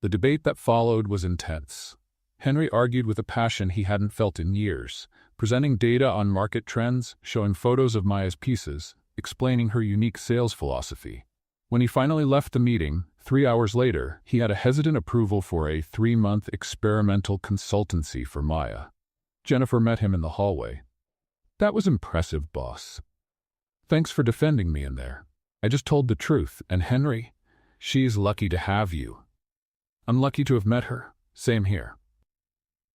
The debate that followed was intense. Henry argued with a passion he hadn't felt in years, presenting data on market trends, showing photos of Maya's pieces, explaining her unique sales philosophy. When he finally left the meeting, 3 hours later, he had a hesitant approval for a 3-month experimental consultancy for Maya. Jennifer met him in the hallway. "That was impressive, boss. Thanks for defending me in there. I just told the truth, and Henry, she's lucky to have you." "I'm lucky to have met her. Same here."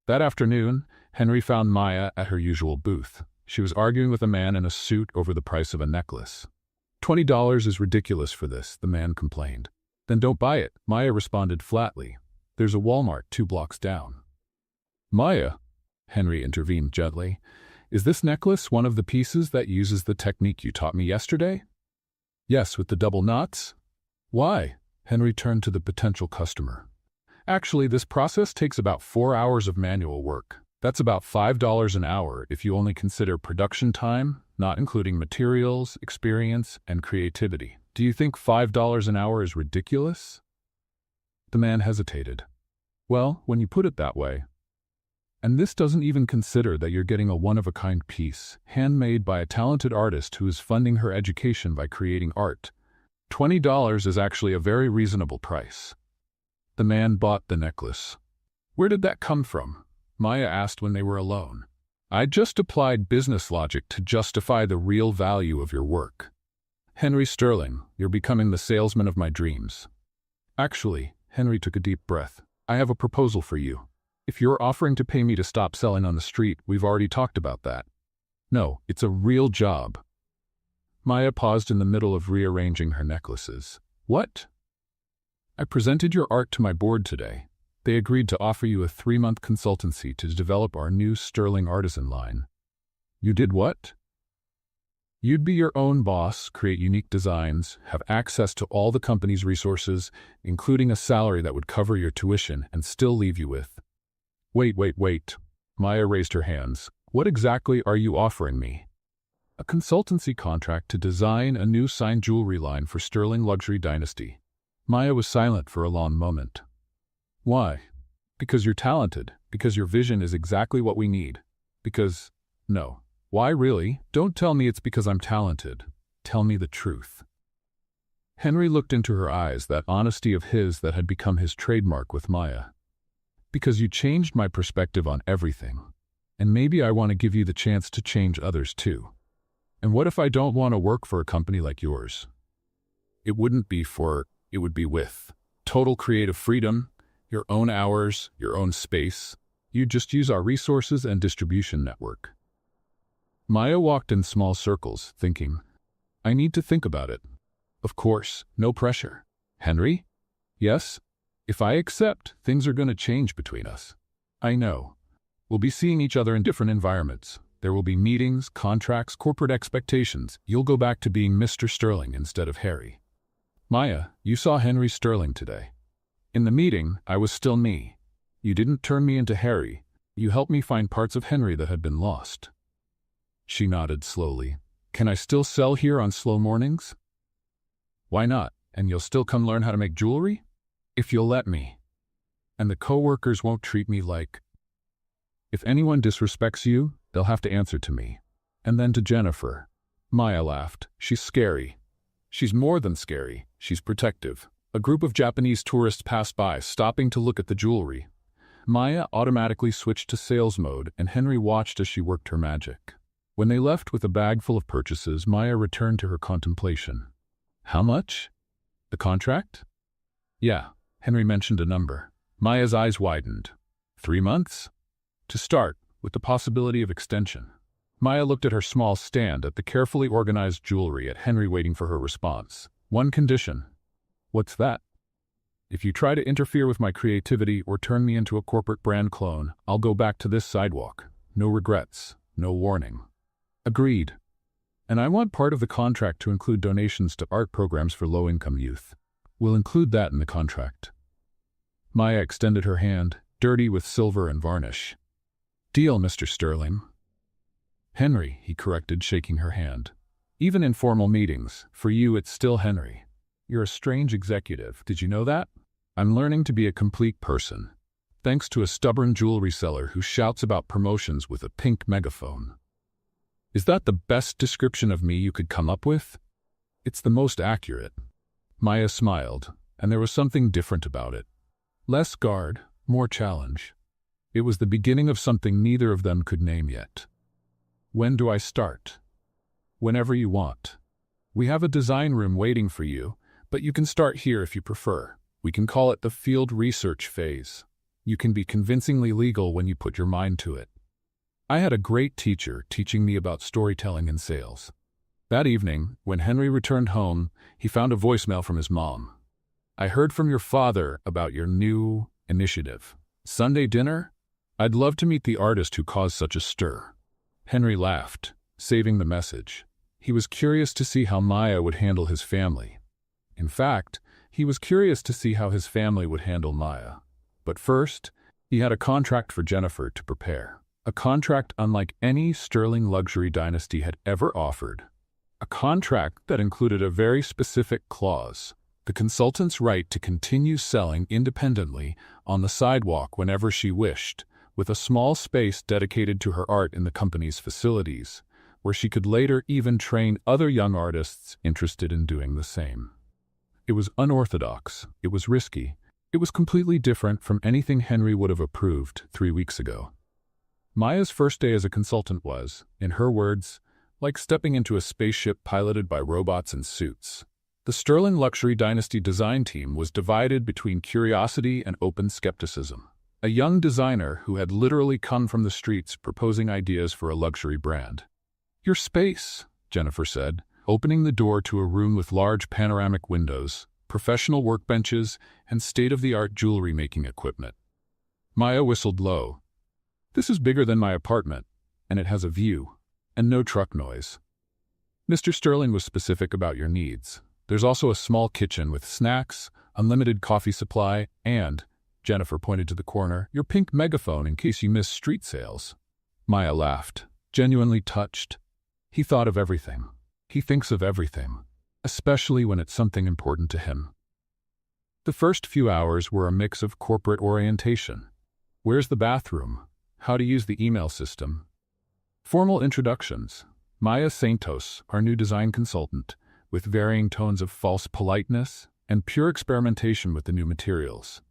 That afternoon, Henry found Maya at her usual booth. She was arguing with a man in a suit over the price of a necklace. $20 is ridiculous for this, the man complained. "Then don't buy it," Maya responded flatly. "There's a Walmart 2 blocks down." "Maya," Henry intervened gently, "is this necklace one of the pieces that uses the technique you taught me yesterday?" "Yes, with the double knots." "Why?" Henry turned to the potential customer. "Actually, this process takes about 4 hours of manual work. That's about $5 an hour if you only consider production time, not including materials, experience, and creativity. Do you think $5 an hour is ridiculous?" The man hesitated. "Well, when you put it that way. And this doesn't even consider that you're getting a one-of-a-kind piece, handmade by a talented artist who is funding her education by creating art. $20 is actually a very reasonable price." The man bought the necklace. "Where did that come from?" Maya asked when they were alone. "I just applied business logic to justify the real value of your work." "Henry Sterling, you're becoming the salesman of my dreams." "Actually," Henry took a deep breath, "I have a proposal for you. If you're offering to pay me to stop selling on the street, we've already talked about that." "No, it's a real job." Maya paused in the middle of rearranging her necklaces. "What?" "I presented your art to my board today. They agreed to offer you a 3-month consultancy to develop our new Sterling artisan line." "You did what?" "You'd be your own boss, create unique designs, have access to all the company's resources, including a salary that would cover your tuition and still leave you with—" Wait. Maya raised her hands. "What exactly are you offering me?" "A consultancy contract to design a new signed jewelry line for Sterling Luxury Dynasty." Maya was silent for a long moment. "Why?" "Because you're talented, because your vision is exactly what we need. Because, no. Why really? Don't tell me it's because I'm talented. Tell me the truth." Henry looked into her eyes, that honesty of his that had become his trademark with Maya. "Because you changed my perspective on everything. And maybe I want to give you the chance to change others too. And what if I don't want to work for a company like yours? It would be with total creative freedom, your own hours, your own space. You'd just use our resources and distribution network." Maya walked in small circles, thinking, "I need to think about it. Of course, no pressure." "Henry?" "Yes? If I accept, things are going to change between us." "I know. We'll be seeing each other in different environments. There will be meetings, contracts, corporate expectations. You'll go back to being Mr. Sterling instead of Harry." "Maya, you saw Henry Sterling today. In the meeting, I was still me. You didn't turn me into Harry. You helped me find parts of Henry that had been lost." She nodded slowly. "Can I still sell here on slow mornings?" "Why not? And you'll still come learn how to make jewelry?" "If you'll let me. And the coworkers won't treat me like—" "If anyone disrespects you, they'll have to answer to me. And then to Jennifer." Maya laughed. "She's scary." "She's more than scary. She's protective." A group of Japanese tourists passed by, stopping to look at the jewelry. Maya automatically switched to sales mode, and Henry watched as she worked her magic. When they left with a bag full of purchases, Maya returned to her contemplation. "How much?" "The contract?" "Yeah." Henry mentioned a number. Maya's eyes widened. 3 months? "To start, with the possibility of extension." Maya looked at her small stand, at the carefully organized jewelry, at Henry waiting for her response. "One condition." "What's that?" "If you try to interfere with my creativity or turn me into a corporate brand clone, I'll go back to this sidewalk. No regrets, no warning." "Agreed. And I want part of the contract to include donations to art programs for low-income youth. We'll include that in the contract." Maya extended her hand, dirty with silver and varnish. Deal, Mr. Sterling. Henry, he corrected, shaking her hand. Even in formal meetings, for you it's still Henry. You're a strange executive, did you know that? I'm learning to be a complete person, thanks to a stubborn jewelry seller who shouts about promotions with a pink megaphone. Is that the best description of me you could come up with? It's the most accurate. Maya smiled, and there was something different about it. Less guard, more challenge. It was the beginning of something neither of them could name yet. When do I start? Whenever you want. We have a design room waiting for you, but you can start here if you prefer. We can call it the field research phase. You can be convincingly legal when you put your mind to it. I had a great teacher teaching me about storytelling and sales. That evening, when Henry returned home, he found a voicemail from his mom. I heard from your father about your new initiative. Sunday dinner? I'd love to meet the artist who caused such a stir. Henry laughed, saving the message. He was curious to see how Maya would handle his family. In fact, he was curious to see how his family would handle Maya. But first, he had a contract for Jennifer to prepare. A contract unlike any Sterling luxury dynasty had ever offered. A contract that included a very specific clause: the consultant's right to continue selling independently on the sidewalk whenever she wished, with a small space dedicated to her art in the company's facilities, where she could later even train other young artists interested in doing the same. It was unorthodox, it was risky, it was completely different from anything Henry would have approved 3 weeks ago. Maya's first day as a consultant was, in her words, like stepping into a spaceship piloted by robots in suits. The Sterling Luxury Dynasty design team was divided between curiosity and open skepticism. A young designer who had literally come from the streets proposing ideas for a luxury brand. Your space, Jennifer said, opening the door to a room with large panoramic windows, professional workbenches, and state-of-the-art jewelry-making equipment. Maya whistled low. This is bigger than my apartment, and it has a view, and no truck noise. Mr. Sterling was specific about your needs. There's also a small kitchen with snacks, unlimited coffee supply, and, Jennifer pointed to the corner, your pink megaphone in case you miss street sales. Maya laughed, genuinely touched. He thought of everything. He thinks of everything, especially when it's something important to him. The first few hours were a mix of corporate orientation. Where's the bathroom? How to use the email system. Formal introductions. Maya Santos, our new design consultant, with varying tones of false politeness and pure experimentation with the new materials.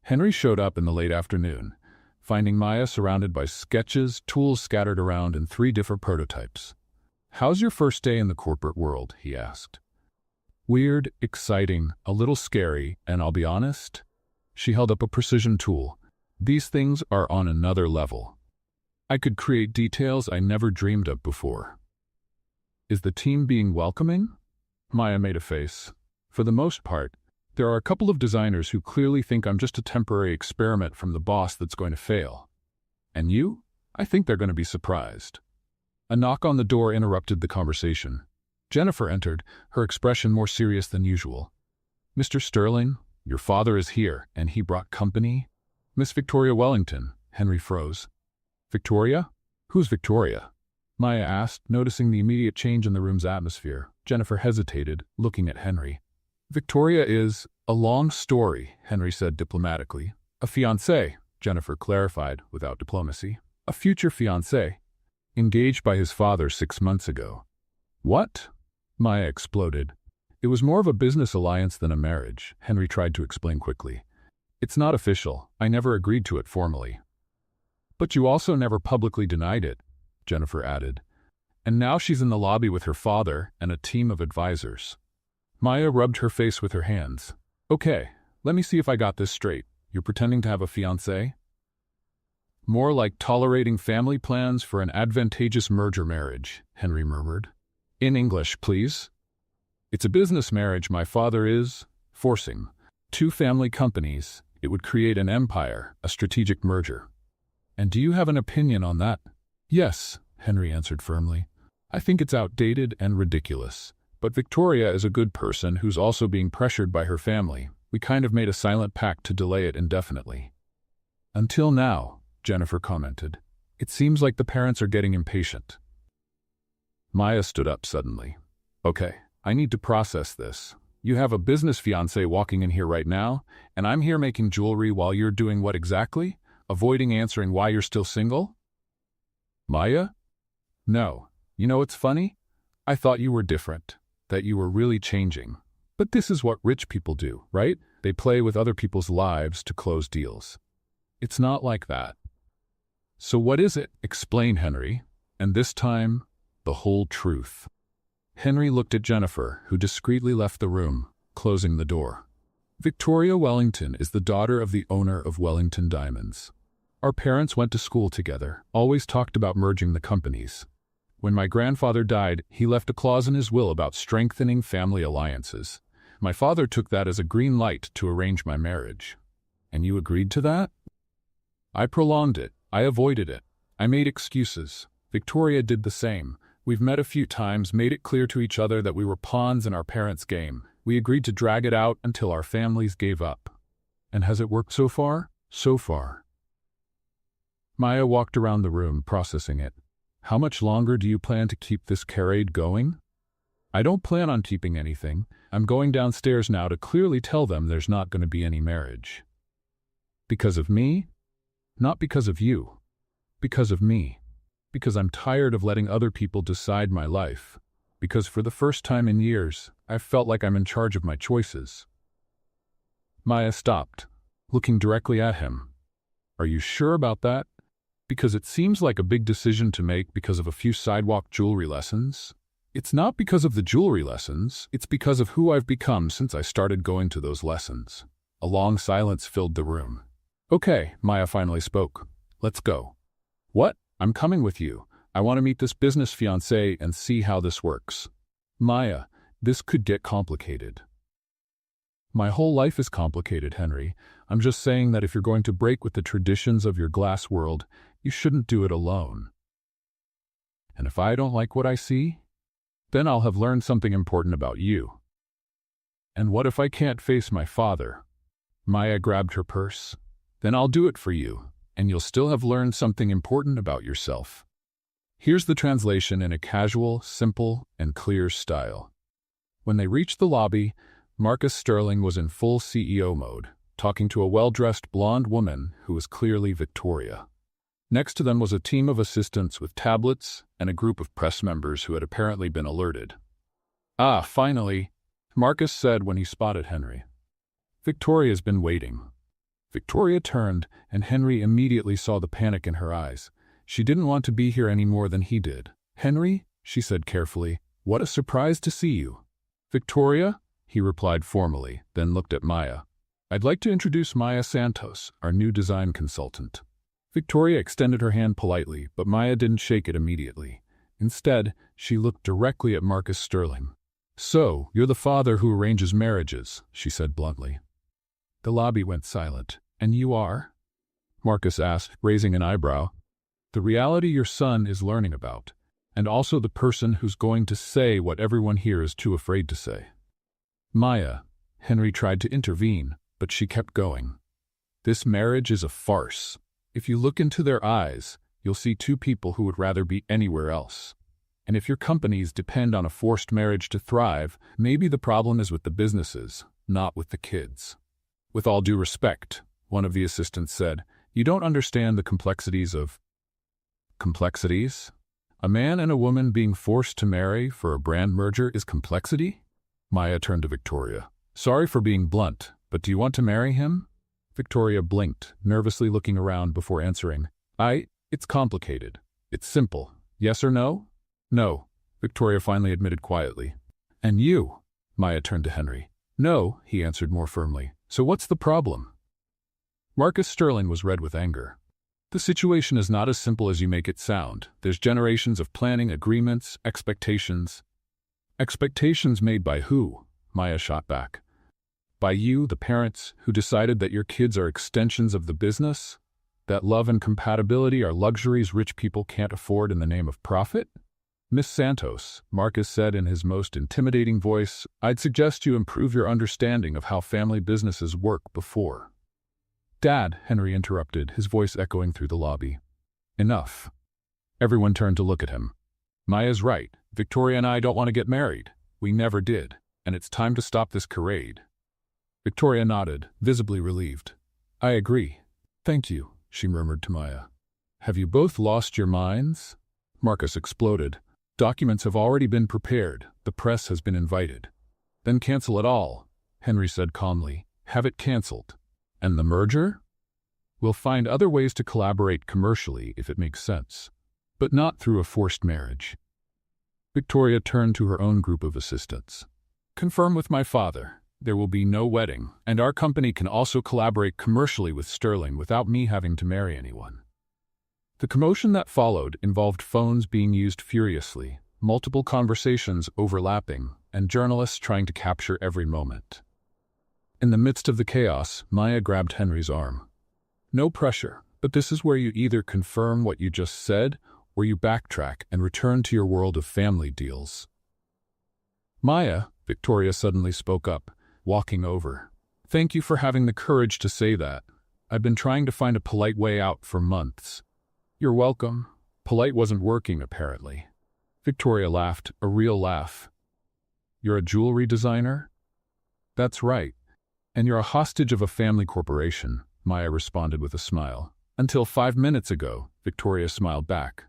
Henry showed up in the late afternoon, finding Maya surrounded by sketches, tools scattered around, and 3 different prototypes. How's your first day in the corporate world? He asked. Weird, exciting, a little scary, and I'll be honest. She held up a precision tool. These things are on another level. I could create details I never dreamed of before. Is the team being welcoming? Maya made a face. For the most part, there are a couple of designers who clearly think I'm just a temporary experiment from the boss that's going to fail. And you? I think they're going to be surprised. A knock on the door interrupted the conversation. Jennifer entered, her expression more serious than usual. Mr. Sterling, your father is here, and he brought company? Miss Victoria Wellington. Henry froze. Victoria? Who's Victoria? Maya asked, noticing the immediate change in the room's atmosphere. Jennifer hesitated, looking at Henry. Victoria is a long story, Henry said diplomatically. A fiancé, Jennifer clarified without diplomacy. A future fiancé. Engaged by his father 6 months ago. What? Maya exploded. It was more of a business alliance than a marriage, Henry tried to explain quickly. It's not official. I never agreed to it formally. But you also never publicly denied it, Jennifer added. And now she's in the lobby with her father and a team of advisors. Maya rubbed her face with her hands. Okay, let me see if I got this straight. You're pretending to have a fiancé? More like tolerating family plans for an advantageous merger marriage, Henry murmured. In English, please. It's a business marriage my father is forcing. 2 family companies. It would create an empire, a strategic merger. And do you have an opinion on that? Yes, Henry answered firmly. I think it's outdated and ridiculous. But Victoria is a good person who's also being pressured by her family. We kind of made a silent pact to delay it indefinitely. Until now, Jennifer commented. It seems like the parents are getting impatient. Maya stood up suddenly. Okay, I need to process this. You have a business fiancé walking in here right now, and I'm here making jewelry while you're doing what exactly? Avoiding answering why you're still single? Maya? No. You know what's funny? I thought you were different, that you were really changing. But this is what rich people do, right? They play with other people's lives to close deals. It's not like that. So what is it? Explain, Henry. And this time, the whole truth. Henry looked at Jennifer, who discreetly left the room, closing the door. Victoria Wellington is the daughter of the owner of Wellington Diamonds. Our parents went to school together, always talked about merging the companies. When my grandfather died, he left a clause in his will about strengthening family alliances. My father took that as a green light to arrange my marriage. And you agreed to that? I prolonged it. I avoided it. I made excuses. Victoria did the same. We've met a few times, made it clear to each other that we were pawns in our parents' game. We agreed to drag it out until our families gave up. And has it worked so far? So far. Maya walked around the room, processing it. How much longer do you plan to keep this charade going? I don't plan on keeping anything. I'm going downstairs now to clearly tell them there's not going to be any marriage. Because of me? Not because of you. Because of me. Because I'm tired of letting other people decide my life. Because for the first time in years, I've felt like I'm in charge of my choices. Maya stopped, looking directly at him. Are you sure about that? Because it seems like a big decision to make because of a few sidewalk jewelry lessons. It's not because of the jewelry lessons, it's because of who I've become since I started going to those lessons. A long silence filled the room. Okay, Maya finally spoke. Let's go. What? I'm coming with you. I want to meet this business fiancé and see how this works. Maya, this could get complicated. My whole life is complicated, Henry. I'm just saying that if you're going to break with the traditions of your glass world, you shouldn't do it alone. And if I don't like what I see, then I'll have learned something important about you. And what if I can't face my father? Maya grabbed her purse. Then I'll do it for you, and you'll still have learned something important about yourself. Here's the translation in a casual, simple, and clear style. When they reached the lobby, Marcus Sterling was in full CEO mode, talking to a well-dressed blonde woman who was clearly Victoria. Next to them was a team of assistants with tablets and a group of press members who had apparently been alerted. Ah, finally, Marcus said when he spotted Henry. Victoria's been waiting. Victoria turned, and Henry immediately saw the panic in her eyes. She didn't want to be here any more than he did. Henry, she said carefully, what a surprise to see you. Victoria, he replied formally, then looked at Maya. I'd like to introduce Maya Santos, our new design consultant. Victoria extended her hand politely, but Maya didn't shake it immediately. Instead, she looked directly at Marcus Sterling. So, you're the father who arranges marriages, she said bluntly. The lobby went silent. And you are? Marcus asked, raising an eyebrow. The reality your son is learning about, and also the person who's going to say what everyone here is too afraid to say. Maya, Henry tried to intervene, but she kept going. This marriage is a farce. If you look into their eyes, you'll see two people who would rather be anywhere else. And if your companies depend on a forced marriage to thrive, maybe the problem is with the businesses, not with the kids. With all due respect, one of the assistants said, you don't understand the complexities of... Complexities? A man and a woman being forced to marry for a brand merger is complexity? Maya turned to Victoria. Sorry for being blunt, but do you want to marry him? Victoria blinked, nervously looking around before answering. It's complicated. It's simple. Yes or no? No, Victoria finally admitted quietly. And you? Maya turned to Henry. No, he answered more firmly. So what's the problem? Marcus Sterling was red with anger. The situation is not as simple as you make it sound. There's generations of planning, agreements, expectations. Expectations made by who? Maya shot back. By you, the parents, who decided that your kids are extensions of the business? That love and compatibility are luxuries rich people can't afford in the name of profit? Miss Santos, Marcus said in his most intimidating voice, I'd suggest you improve your understanding of how family businesses work before. Dad, Henry interrupted, his voice echoing through the lobby. Enough. Everyone turned to look at him. Maya's right. Victoria and I don't want to get married. We never did. And it's time to stop this charade. Victoria nodded, visibly relieved. I agree. Thank you, she murmured to Maya. Have you both lost your minds? Marcus exploded. Documents have already been prepared. The press has been invited. Then cancel it all, Henry said calmly. Have it canceled. And the merger? We'll find other ways to collaborate commercially if it makes sense, but not through a forced marriage. Victoria turned to her own group of assistants. Confirm with my father. There will be no wedding, and our company can also collaborate commercially with Sterling without me having to marry anyone. The commotion that followed involved phones being used furiously, multiple conversations overlapping, and journalists trying to capture every moment. In the midst of the chaos, Maya grabbed Henry's arm. No pressure, but this is where you either confirm what you just said, or you backtrack and return to your world of family deals. Maya, Victoria suddenly spoke up, walking over. Thank you for having the courage to say that. I've been trying to find a polite way out for months. You're welcome. Polite wasn't working, apparently. Victoria laughed, a real laugh. You're a jewelry designer? That's right. And you're a hostage of a family corporation, Maya responded with a smile. Until 5 minutes ago, Victoria smiled back.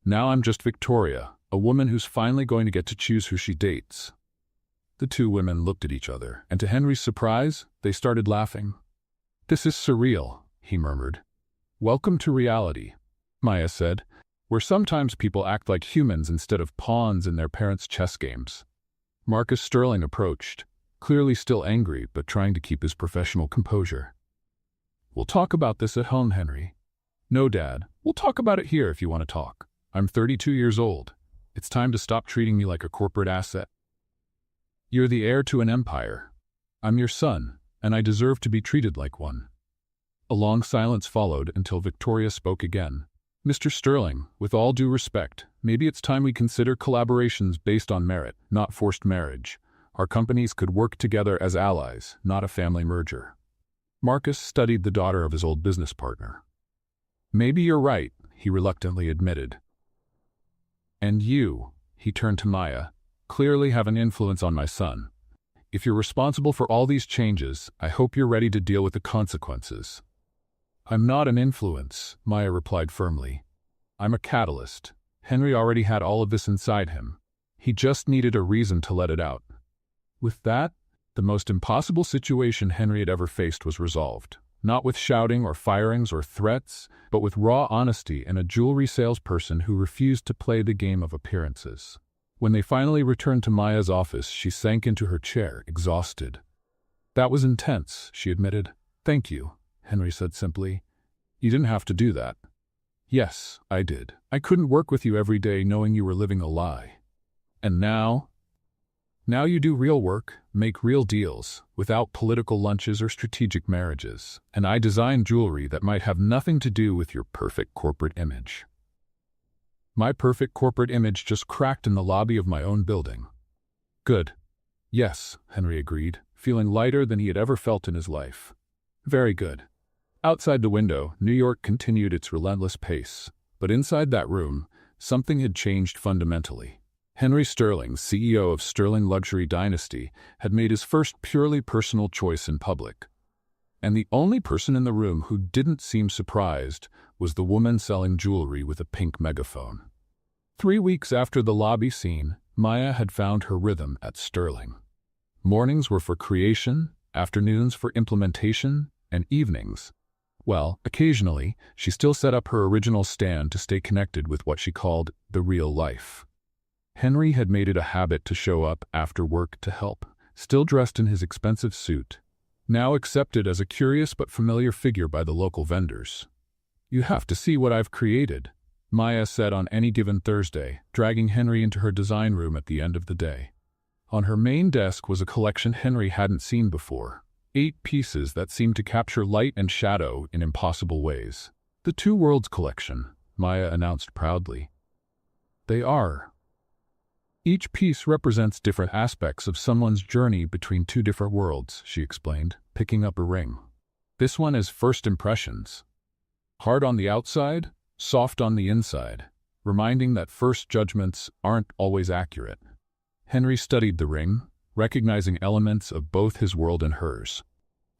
Now I'm just Victoria, a woman who's finally going to get to choose who she dates. The two women looked at each other, and to Henry's surprise, they started laughing. This is surreal, he murmured. Welcome to reality, Maya said, where sometimes people act like humans instead of pawns in their parents' chess games. Marcus Sterling approached, clearly still angry but trying to keep his professional composure. We'll talk about this at home, Henry. No, Dad, we'll talk about it here if you want to talk. I'm 32 years old. It's time to stop treating me like a corporate asset. You're the heir to an empire. I'm your son, and I deserve to be treated like one. A long silence followed until Victoria spoke again. Mr. Sterling, with all due respect, maybe it's time we consider collaborations based on merit, not forced marriage. Our companies could work together as allies, not a family merger. Marcus studied the daughter of his old business partner. Maybe you're right, he reluctantly admitted. And you, he turned to Maya, clearly have an influence on my son. If you're responsible for all these changes, I hope you're ready to deal with the consequences. I'm not an influence, Maya replied firmly. I'm a catalyst. Henry already had all of this inside him. He just needed a reason to let it out. With that, the most impossible situation Henry had ever faced was resolved. Not with shouting or firings or threats, but with raw honesty and a jewelry salesperson who refused to play the game of appearances. When they finally returned to Maya's office, she sank into her chair, exhausted. That was intense, she admitted. Thank you, Henry said simply. You didn't have to do that. Yes, I did. I couldn't work with you every day knowing you were living a lie. And now? Now you do real work, make real deals, without political lunches or strategic marriages, and I design jewelry that might have nothing to do with your perfect corporate image. My perfect corporate image just cracked in the lobby of my own building. Good. Yes, Henry agreed, feeling lighter than he had ever felt in his life. Very good. Outside the window, New York continued its relentless pace, but inside that room, something had changed fundamentally. Henry Sterling, CEO of Sterling Luxury Dynasty, had made his first purely personal choice in public. And the only person in the room who didn't seem surprised was the woman selling jewelry with a pink megaphone. 3 weeks after the lobby scene, Maya had found her rhythm at Sterling. Mornings were for creation, afternoons for implementation, and evenings. Well, occasionally, she still set up her original stand to stay connected with what she called the real life. Henry had made it a habit to show up after work to help, still dressed in his expensive suit, now accepted as a curious but familiar figure by the local vendors. You have to see what I've created, Maya said on any given Thursday, dragging Henry into her design room at the end of the day. On her main desk was a collection Henry hadn't seen before, 8 pieces that seemed to capture light and shadow in impossible ways. The Two Worlds collection, Maya announced proudly. They are. Each piece represents different aspects of someone's journey between 2 different worlds, she explained, picking up a ring. This one is first impressions. Hard on the outside, soft on the inside, reminding that first judgments aren't always accurate. Henry studied the ring, recognizing elements of both his world and hers.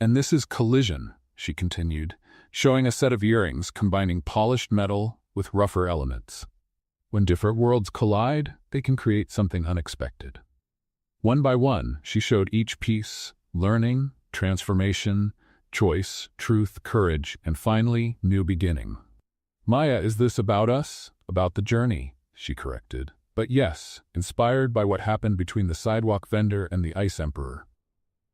"And this is collision," she continued, showing a set of earrings combining polished metal with rougher elements. "When different worlds collide, they can create something unexpected." One by one, she showed each piece: learning, transformation, choice, truth, courage, and finally, new beginning. "Maya, is this about us? About the journey?" she corrected. "But yes, inspired by what happened between the sidewalk vendor and the Ice Emperor."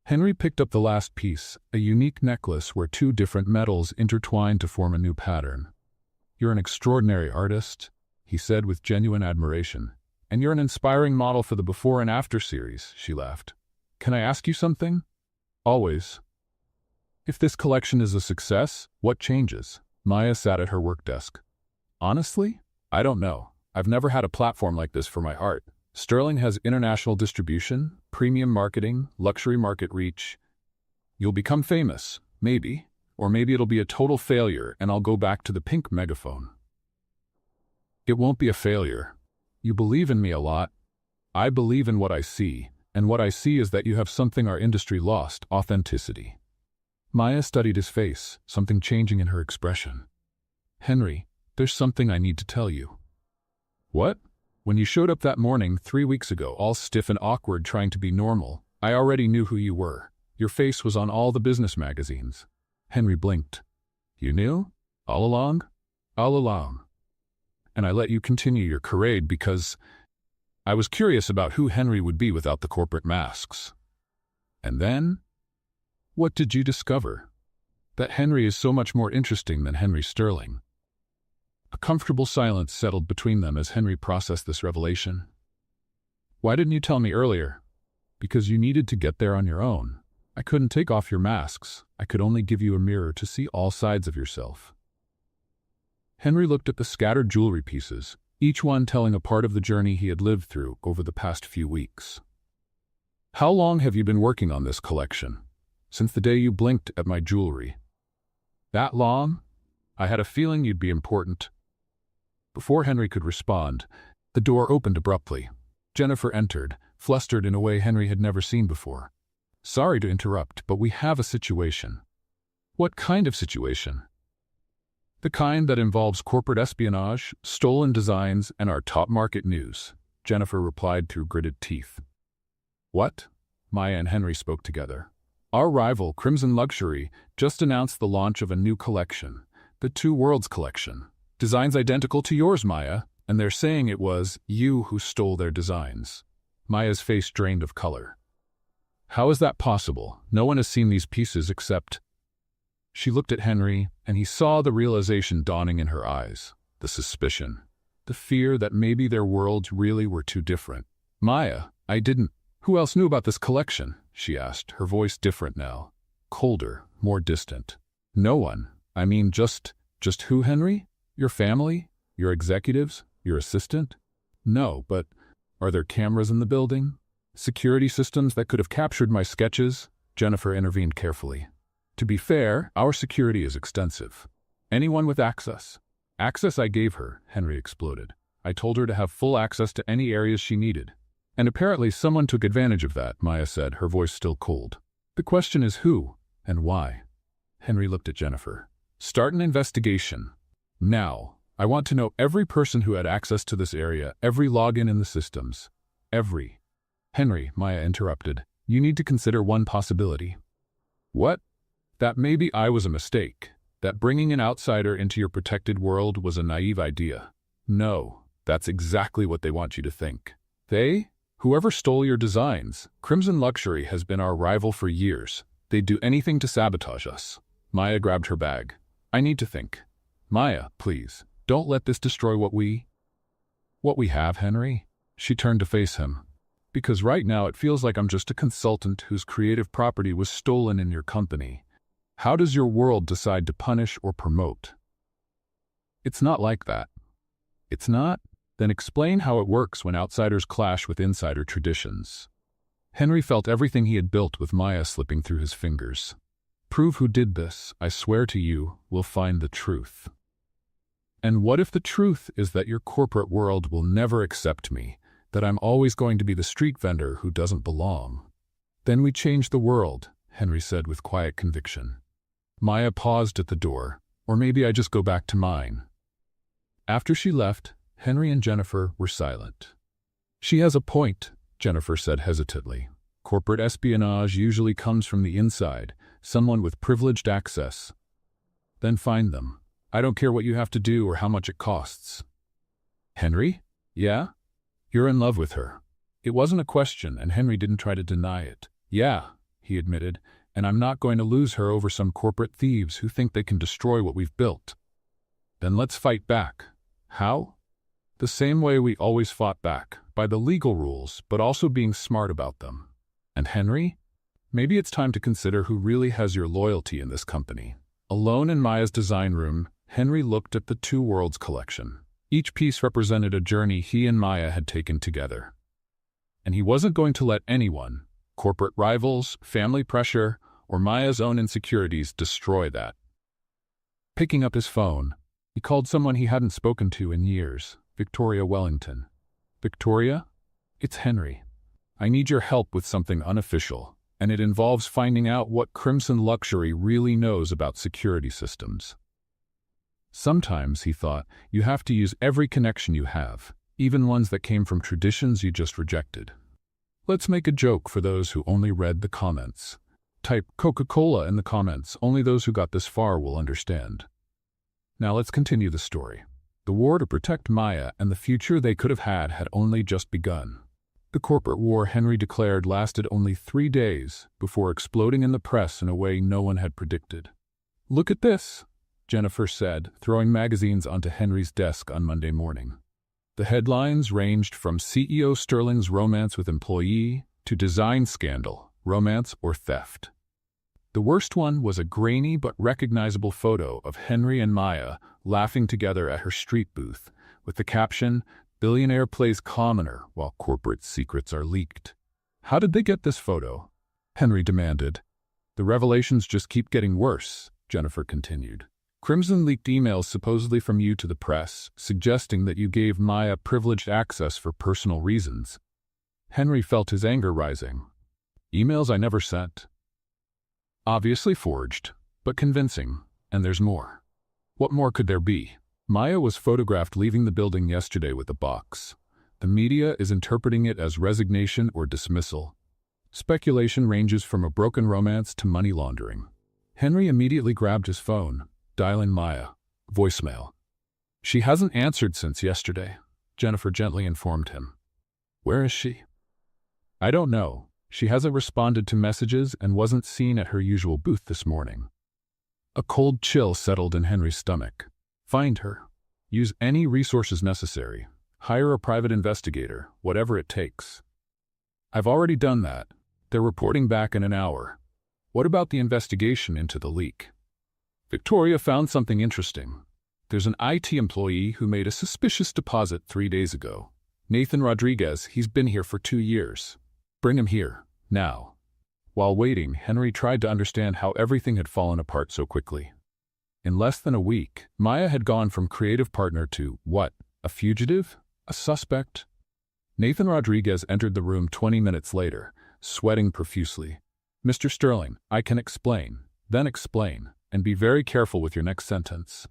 Henry picked up the last piece, a unique necklace where two different metals intertwined to form a new pattern. "You're an extraordinary artist," he said with genuine admiration. "And you're an inspiring model for the Before and After series," she laughed. "Can I ask you something?" "Always." "If this collection is a success, what changes?" Maya sat at her work desk. "Honestly, I don't know. I've never had a platform like this for my art. Sterling has international distribution, premium marketing, luxury market reach. You'll become famous, maybe, or maybe it'll be a total failure and I'll go back to the pink megaphone." "It won't be a failure. You believe in me a lot. I believe in what I see, and what I see is that you have something our industry lost: authenticity." Maya studied his face, something changing in her expression. "Henry, there's something I need to tell you." "What?" "When you showed up that morning 3 weeks ago, all stiff and awkward trying to be normal, I already knew who you were. Your face was on all the business magazines." Henry blinked. "You knew? All along?" "All along. And I let you continue your charade because I was curious about who Henry would be without the corporate masks." "And then?" "What did you discover?" "That Henry is so much more interesting than Henry Sterling." A comfortable silence settled between them as Henry processed this revelation. "Why didn't you tell me earlier?" "Because you needed to get there on your own. I couldn't take off your masks. I could only give you a mirror to see all sides of yourself." Henry looked at the scattered jewelry pieces, each one telling a part of the journey he had lived through over the past few weeks. "How long have you been working on this collection?" "Since the day you blinked at my jewelry." "That long? I had a feeling you'd be important." Before Henry could respond, the door opened abruptly. Jennifer entered, flustered in a way Henry had never seen before. "Sorry to interrupt, but we have a situation." "What kind of situation?" "The kind that involves corporate espionage, stolen designs, and our top market news," Jennifer replied through gritted teeth. "What?" Maya and Henry spoke together. "Our rival, Crimson Luxury, just announced the launch of a new collection, the Two Worlds collection. Designs identical to yours, Maya, and they're saying it was you who stole their designs." Maya's face drained of color. "How is that possible? No one has seen these pieces except—" She looked at Henry, and he saw the realization dawning in her eyes, the suspicion, the fear that maybe their worlds really were too different. "Maya, I didn't—" "Who else knew about this collection?" she asked, her voice different now, colder, more distant. "No one. I mean, just who, Henry? Your family? Your executives? Your assistant?" "No, but are there cameras in the building? Security systems that could have captured my sketches?" Jennifer intervened carefully. "To be fair, our security is extensive. Anyone with access." "Access I gave her," Henry exploded. "I told her to have full access to any areas she needed. And apparently someone took advantage of that," Maya said, her voice still cold. "The question is who and why." Henry looked at Jennifer. "Start an investigation. Now. I want to know every person who had access to this area, every login in the systems. Every." "Henry," Maya interrupted, "you need to consider one possibility." "What?" "That maybe I was a mistake. That bringing an outsider into your protected world was a naive idea." "No, that's exactly what they want you to think. They? Whoever stole your designs. Crimson Luxury has been our rival for years. They'd do anything to sabotage us." Maya grabbed her bag. "I need to think. Maya, please, don't let this destroy what we have, Henry." She turned to face him. "Because right now it feels like I'm just a consultant whose creative property was stolen in your company. How does your world decide to punish or promote?" "It's not like that." "It's not? Then explain how it works when outsiders clash with insider traditions." Henry felt everything he had built with Maya slipping through his fingers. "Prove who did this. I swear to you, we'll find the truth." And what if the truth is that your corporate world will never accept me, that I'm always going to be the street vendor who doesn't belong? Then we change the world, Henry said with quiet conviction. Maya paused at the door. Or maybe I just go back to mine. After she left, Henry and Jennifer were silent. She has a point, Jennifer said hesitantly. Corporate espionage usually comes from the inside, someone with privileged access. Then find them. I don't care what you have to do or how much it costs. Henry? Yeah? You're in love with her. It wasn't a question, and Henry didn't try to deny it. Yeah, he admitted, and I'm not going to lose her over some corporate thieves who think they can destroy what we've built. Then let's fight back. How? The same way we always fought back, by the legal rules, but also being smart about them. And Henry? Maybe it's time to consider who really has your loyalty in this company. Alone in Maya's design room, Henry looked at the Two Worlds collection. Each piece represented a journey he and Maya had taken together. And he wasn't going to let anyone, corporate rivals, family pressure, or Maya's own insecurities destroy that. Picking up his phone, he called someone he hadn't spoken to in years, Victoria Wellington. Victoria? It's Henry. I need your help with something unofficial, and it involves finding out what Crimson Luxury really knows about security systems. Sometimes, he thought, you have to use every connection you have, even ones that came from traditions you just rejected. Let's make a joke for those who only read the comments. Type Coca-Cola in the comments. Only those who got this far will understand. Now let's continue the story. The war to protect Maya and the future they could have had only just begun. The corporate war, Henry declared, lasted only 3 days before exploding in the press in a way no one had predicted. Look at this, Jennifer said, throwing magazines onto Henry's desk on Monday morning. The headlines ranged from CEO Sterling's romance with employee to design scandal, romance, or theft. The worst one was a grainy but recognizable photo of Henry and Maya laughing together at her street booth, with the caption, "Billionaire plays commoner while corporate secrets are leaked." How did they get this photo? Henry demanded. The revelations just keep getting worse, Jennifer continued. Crimson leaked emails supposedly from you to the press, suggesting that you gave Maya privileged access for personal reasons. Henry felt his anger rising. Emails I never sent. Obviously forged, but convincing, and there's more. What more could there be? Maya was photographed leaving the building yesterday with a box. The media is interpreting it as resignation or dismissal. Speculation ranges from a broken romance to money laundering. Henry immediately grabbed his phone, dialing Maya. Voicemail. She hasn't answered since yesterday, Jennifer gently informed him. Where is she? I don't know. She hasn't responded to messages and wasn't seen at her usual booth this morning. A cold chill settled in Henry's stomach. Find her. Use any resources necessary. Hire a private investigator, whatever it takes. I've already done that. They're reporting back in an hour. What about the investigation into the leak? Victoria found something interesting. There's an IT employee who made a suspicious deposit 3 days ago. Nathan Rodriguez, he's been here for 2 years. Bring him here, now. While waiting, Henry tried to understand how everything had fallen apart so quickly. In less than a week, Maya had gone from creative partner to, what, a fugitive? A suspect? Nathan Rodriguez entered the room 20 minutes later, sweating profusely. Mr. Sterling, I can explain, then explain, and be very careful with your next sentence.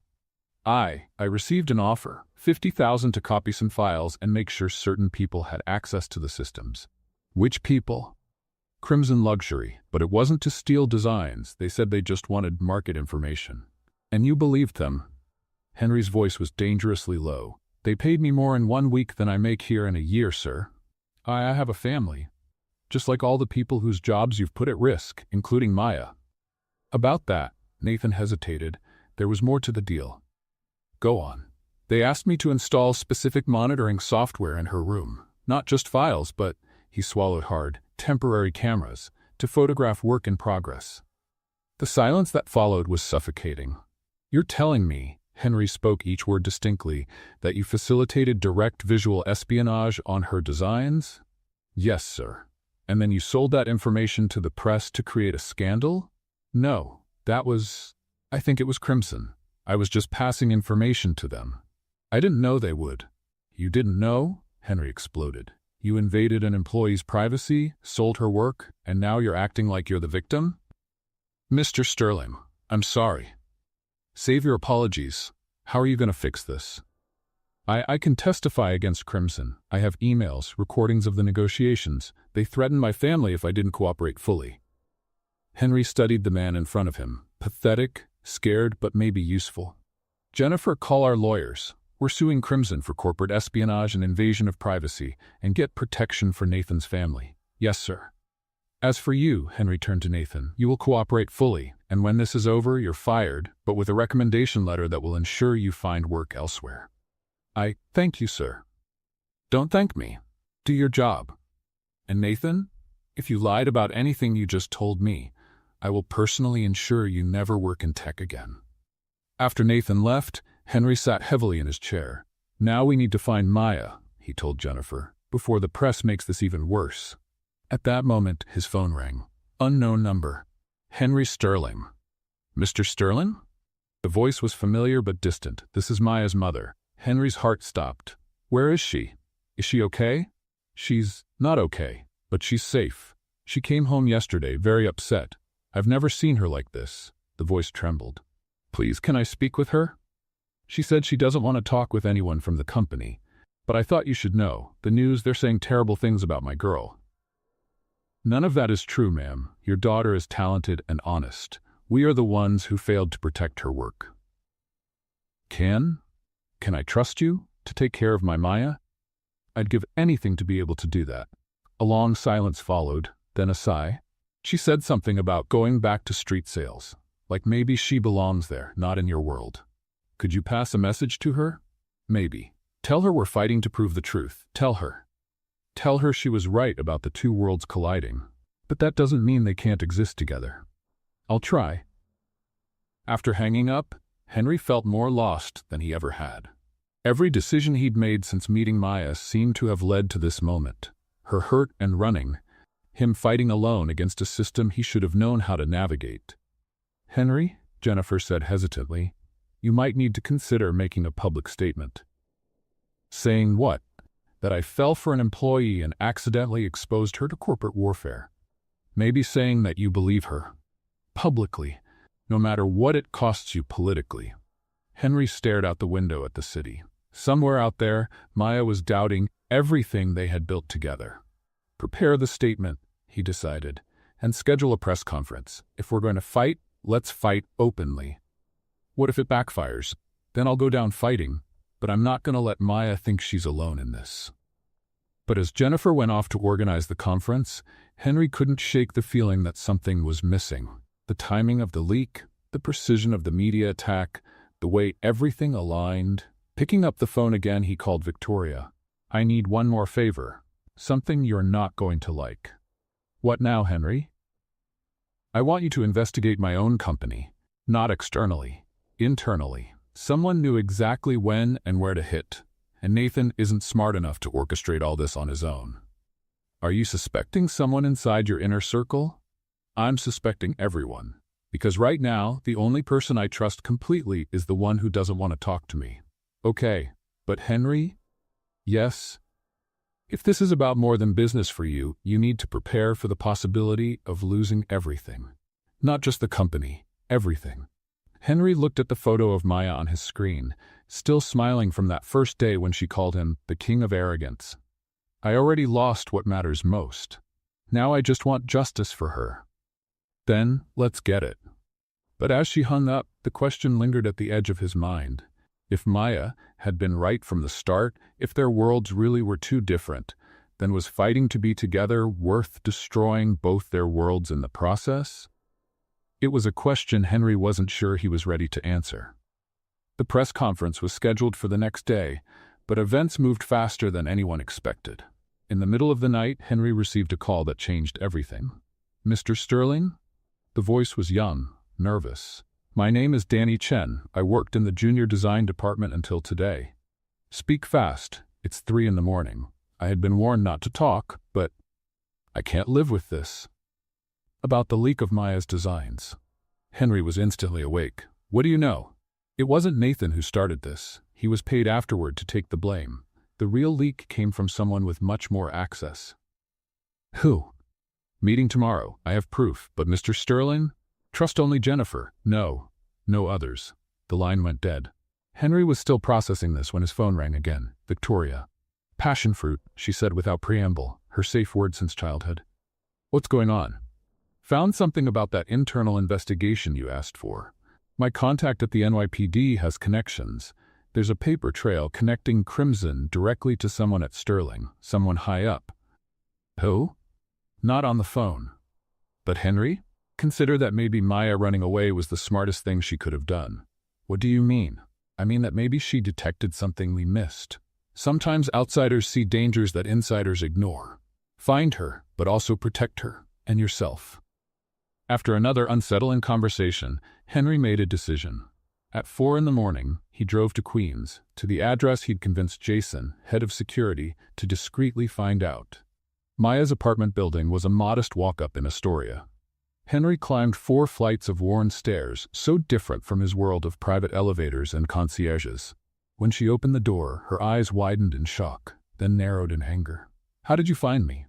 I received an offer, $50,000 to copy some files and make sure certain people had access to the systems. Which people? Crimson Luxury, but it wasn't to steal designs. They said they just wanted market information. And you believed them. Henry's voice was dangerously low. They paid me more in 1 week than I make here in a year, sir. I have a family. Just like all the people whose jobs you've put at risk, including Maya. About that, Nathan hesitated. There was more to the deal. Go on. They asked me to install specific monitoring software in her room. Not just files, but, he swallowed hard, temporary cameras, to photograph work in progress. The silence that followed was suffocating. You're telling me, Henry spoke each word distinctly, that you facilitated direct visual espionage on her designs? Yes, sir. And then you sold that information to the press to create a scandal? No, I think it was Crimson. I was just passing information to them. I didn't know they would. You didn't know? Henry exploded. You invaded an employee's privacy, sold her work, and now you're acting like you're the victim? Mr. Sterling, I'm sorry. Save your apologies. How are you going to fix this? I can testify against Crimson. I have emails, recordings of the negotiations. They threatened my family if I didn't cooperate fully. Henry studied the man in front of him. Pathetic, scared, but maybe useful. Jennifer, call our lawyers. We're suing Crimson for corporate espionage and invasion of privacy, and get protection for Nathan's family. Yes, sir. As for you, Henry turned to Nathan, you will cooperate fully, and when this is over, you're fired, but with a recommendation letter that will ensure you find work elsewhere. I thank you, sir. Don't thank me. Do your job. And Nathan, if you lied about anything you just told me, I will personally ensure you never work in tech again. After Nathan left, Henry sat heavily in his chair. Now we need to find Maya, he told Jennifer, before the press makes this even worse. At that moment, his phone rang. Unknown number. Henry Sterling. Mr. Sterling? The voice was familiar but distant. This is Maya's mother. Henry's heart stopped. Where is she? Is she okay? She's not okay, but she's safe. She came home yesterday, very upset. I've never seen her like this. The voice trembled. Please, can I speak with her? She said she doesn't want to talk with anyone from the company. But I thought you should know. The news, they're saying terrible things about my girl. None of that is true, ma'am. Your daughter is talented and honest. We are the ones who failed to protect her work. Can I trust you to take care of my Maya? I'd give anything to be able to do that. A long silence followed, then a sigh. She said something about going back to street sales, like maybe she belongs there, not in your world. Could you pass a message to her? Maybe. Tell her we're fighting to prove the truth. Tell her. Tell her she was right about the two worlds colliding, but that doesn't mean they can't exist together. I'll try. After hanging up, Henry felt more lost than he ever had. Every decision he'd made since meeting Maya seemed to have led to this moment. Her hurt and running, him fighting alone against a system he should have known how to navigate. Henry, Jennifer said hesitantly, you might need to consider making a public statement. Saying what? That I fell for an employee and accidentally exposed her to corporate warfare. Maybe saying that you believe her. Publicly. No matter what it costs you politically. Henry stared out the window at the city. Somewhere out there, Maya was doubting everything they had built together. Prepare the statement, he decided, and schedule a press conference. If we're going to fight, let's fight openly. What if it backfires? Then I'll go down fighting, but I'm not going to let Maya think she's alone in this. But as Jennifer went off to organize the conference, Henry couldn't shake the feeling that something was missing. The timing of the leak, the precision of the media attack, the way everything aligned. Picking up the phone again, he called Victoria. I need one more favor. Something you're not going to like. What now, Henry? I want you to investigate my own company. Not externally. Internally. Someone knew exactly when and where to hit, and Nathan isn't smart enough to orchestrate all this on his own. Are you suspecting someone inside your inner circle? I'm suspecting everyone, because right now, the only person I trust completely is the one who doesn't want to talk to me. Okay, but Henry? Yes. If this is about more than business for you, you need to prepare for the possibility of losing everything. Not just the company, everything. Henry looked at the photo of Maya on his screen, still smiling from that first day when she called him the king of arrogance. I already lost what matters most. Now I just want justice for her. Then, let's get it. But as she hung up, the question lingered at the edge of his mind. If Maya had been right from the start, if their worlds really were too different, then was fighting to be together worth destroying both their worlds in the process? It was a question Henry wasn't sure he was ready to answer. The press conference was scheduled for the next day, but events moved faster than anyone expected. In the middle of the night, Henry received a call that changed everything. Mr. Sterling? The voice was young, nervous. My name is Danny Chen. I worked in the junior design department until today. Speak fast. It's 3 a.m. I had been warned not to talk, but I can't live with this. About the leak of Maya's designs. Henry was instantly awake. What do you know? It wasn't Nathan who started this. He was paid afterward to take the blame. The real leak came from someone with much more access. Who? Meeting tomorrow. I have proof. But Mr. Sterling? Trust only Jennifer. No. No others. The line went dead. Henry was still processing this when his phone rang again. Victoria. Passion fruit, she said without preamble, her safe word since childhood. What's going on? Found something about that internal investigation you asked for. My contact at the NYPD has connections. There's a paper trail connecting Crimson directly to someone at Sterling, someone high up. Who? Not on the phone. But Henry? Consider that maybe Maya running away was the smartest thing she could have done. What do you mean? I mean that maybe she detected something we missed. Sometimes outsiders see dangers that insiders ignore. Find her, but also protect her, and yourself. After another unsettling conversation, Henry made a decision. At 4 a.m, he drove to Queens, to the address he'd convinced Jason, head of security, to discreetly find out. Maya's apartment building was a modest walk-up in Astoria. Henry climbed 4 flights of worn stairs, so different from his world of private elevators and concierges. When she opened the door, her eyes widened in shock, then narrowed in anger. How did you find me?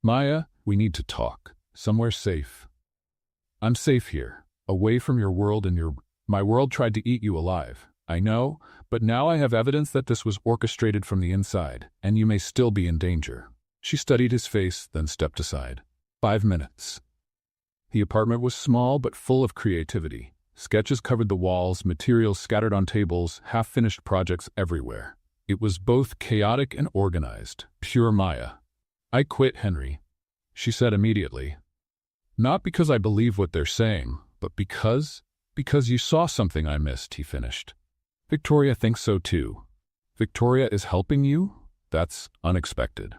Maya, we need to talk. Somewhere safe. I'm safe here, away from your world and My world tried to eat you alive. I know, but now I have evidence that this was orchestrated from the inside, and you may still be in danger. She studied his face, then stepped aside. 5 minutes. The apartment was small but full of creativity. Sketches covered the walls, materials scattered on tables, half-finished projects everywhere. It was both chaotic and organized. Pure Maya. I quit, Henry, she said immediately. Not because I believe what they're saying, but because you saw something I missed, he finished. Victoria thinks so too. Victoria is helping you? That's unexpected.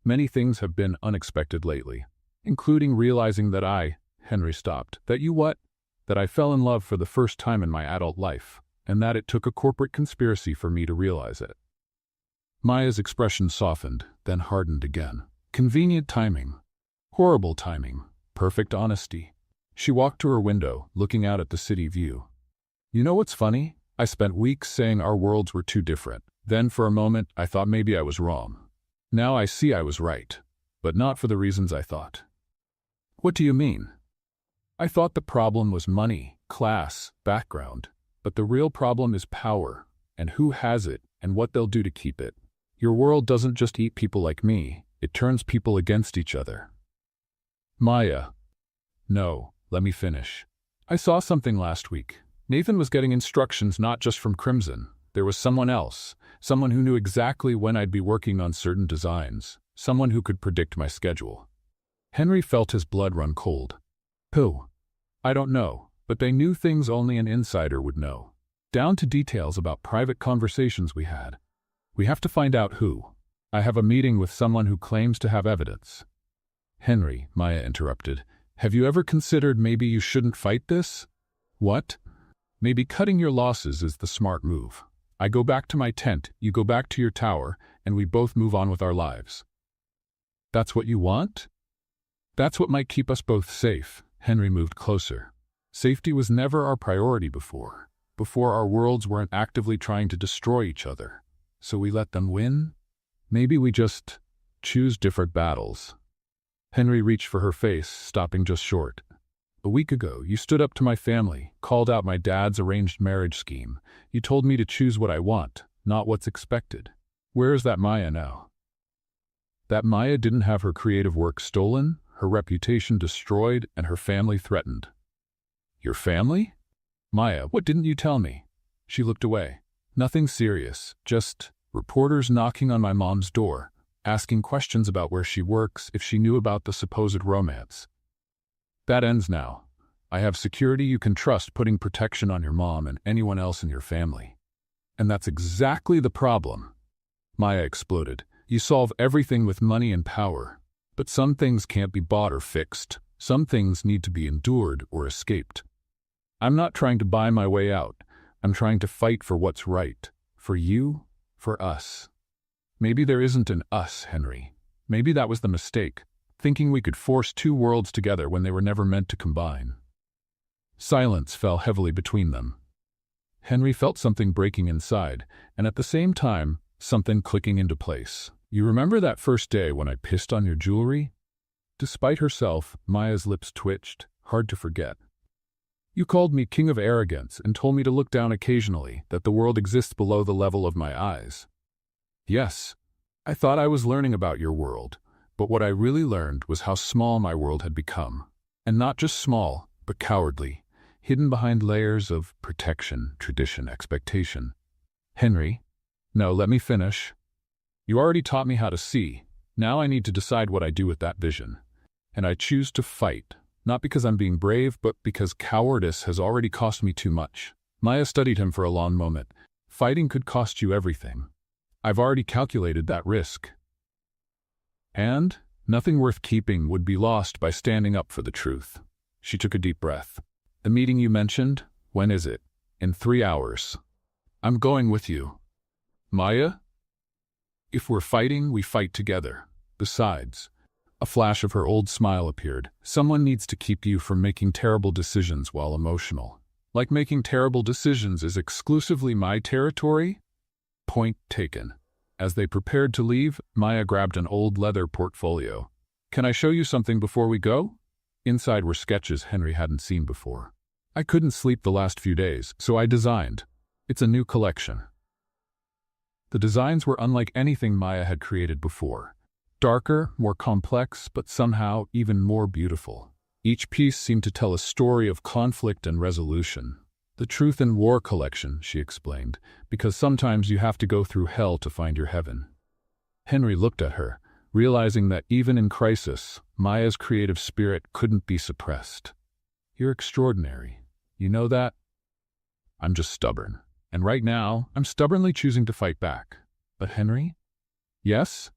Many things have been unexpected lately, including realizing that Henry stopped. That I fell in love for the first time in my adult life, and that it took a corporate conspiracy for me to realize it. Maya's expression softened, then hardened again. Convenient timing. Horrible timing. Perfect honesty. She walked to her window, looking out at the city view. You know what's funny? I spent weeks saying our worlds were too different. Then for a moment, I thought maybe I was wrong. Now I see I was right, but not for the reasons I thought. What do you mean? I thought the problem was money, class, background, but the real problem is power, and who has it, and what they'll do to keep it. Your world doesn't just eat people like me, it turns people against each other. Maya. No, let me finish. I saw something last week. Nathan was getting instructions not just from Crimson. There was someone else, someone who knew exactly when I'd be working on certain designs, someone who could predict my schedule. Henry felt his blood run cold. Who? I don't know, but they knew things only an insider would know. Down to details about private conversations we had. We have to find out who. I have a meeting with someone who claims to have evidence. Henry, Maya interrupted, have you ever considered maybe you shouldn't fight this? What? Maybe cutting your losses is the smart move. I go back to my tent, you go back to your tower, and we both move on with our lives. That's what you want? That's what might keep us both safe. Henry moved closer. Safety was never our priority before. Before our worlds weren't actively trying to destroy each other. So we let them win? Maybe we just choose different battles. Henry reached for her face, stopping just short. A week ago, you stood up to my family, called out my dad's arranged marriage scheme. You told me to choose what I want, not what's expected. Where is that Maya now? That Maya didn't have her creative work stolen, her reputation destroyed, and her family threatened. Your family? Maya, what didn't you tell me? She looked away. Nothing serious, just reporters knocking on my mom's door, asking questions about where she works, if she knew about the supposed romance. That ends now. I have security you can trust putting protection on your mom and anyone else in your family. And that's exactly the problem. Maya exploded. You solve everything with money and power. But some things can't be bought or fixed. Some things need to be endured or escaped. I'm not trying to buy my way out. I'm trying to fight for what's right. For you, for us. Maybe there isn't an us, Henry. Maybe that was the mistake, thinking we could force 2 worlds together when they were never meant to combine. Silence fell heavily between them. Henry felt something breaking inside, and at the same time, something clicking into place. You remember that first day when I pissed on your jewelry? Despite herself, Maya's lips twitched, hard to forget. You called me king of arrogance and told me to look down occasionally, that the world exists below the level of my eyes. Yes, I thought I was learning about your world, but what I really learned was how small my world had become. And not just small, but cowardly, hidden behind layers of protection, tradition, expectation. Henry, no, let me finish. You already taught me how to see. Now I need to decide what I do with that vision. And I choose to fight, not because I'm being brave, but because cowardice has already cost me too much. Maya studied him for a long moment. Fighting could cost you everything. I've already calculated that risk. And nothing worth keeping would be lost by standing up for the truth. She took a deep breath. The meeting you mentioned, when is it? In 3 hours. I'm going with you. Maya? If we're fighting, we fight together. Besides, a flash of her old smile appeared. Someone needs to keep you from making terrible decisions while emotional. Like making terrible decisions is exclusively my territory? Point taken. As they prepared to leave, Maya grabbed an old leather portfolio. Can I show you something before we go? Inside were sketches Henry hadn't seen before. I couldn't sleep the last few days, so I designed. It's a new collection. The designs were unlike anything Maya had created before. Darker, more complex, but somehow even more beautiful. Each piece seemed to tell a story of conflict and resolution. The Truth in War collection, she explained, because sometimes you have to go through hell to find your heaven. Henry looked at her, realizing that even in crisis, Maya's creative spirit couldn't be suppressed. You're extraordinary. You know that? I'm just stubborn. And right now, I'm stubbornly choosing to fight back. But Henry? Yes?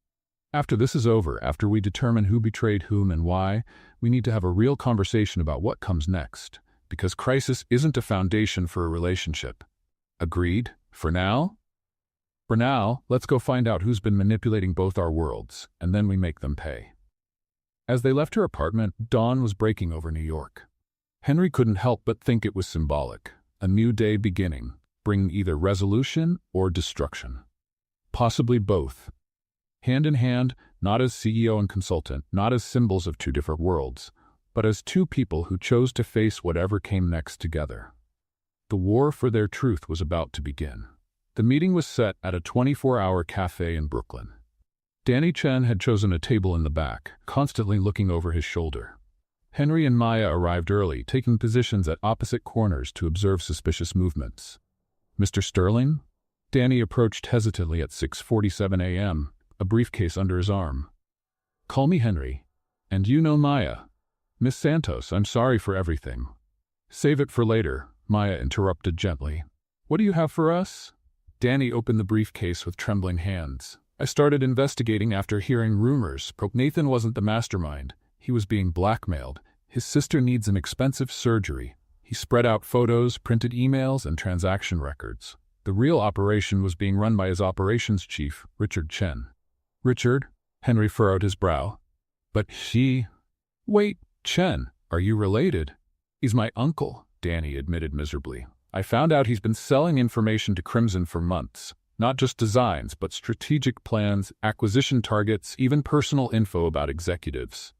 After this is over, after we determine who betrayed whom and why, we need to have a real conversation about what comes next. Because crisis isn't a foundation for a relationship. Agreed? For now? For now, let's go find out who's been manipulating both our worlds, and then we make them pay. As they left her apartment, dawn was breaking over New York. Henry couldn't help but think it was symbolic. A new day beginning, bringing either resolution or destruction. Possibly both. Hand in hand, not as CEO and consultant, not as symbols of two different worlds, but as two people who chose to face whatever came next together. The war for their truth was about to begin. The meeting was set at a 24-hour cafe in Brooklyn. Danny Chen had chosen a table in the back, constantly looking over his shoulder. Henry and Maya arrived early, taking positions at opposite corners to observe suspicious movements. Mr. Sterling? Danny approached hesitantly at 6:47 a.m., a briefcase under his arm. Call me Henry. And you know Maya. Miss Santos, I'm sorry for everything. Save it for later, Maya interrupted gently. What do you have for us? Danny opened the briefcase with trembling hands. I started investigating after hearing rumors. Nathan wasn't the mastermind. He was being blackmailed. His sister needs an expensive surgery. He spread out photos, printed emails, and transaction records. The real operation was being run by his operations chief, Richard Chen. Richard? Henry furrowed his brow. But he... Wait, Chen, are you related? He's my uncle, Danny admitted miserably. I found out he's been selling information to Crimson for months. Not just designs, but strategic plans, acquisition targets, even personal info about executives.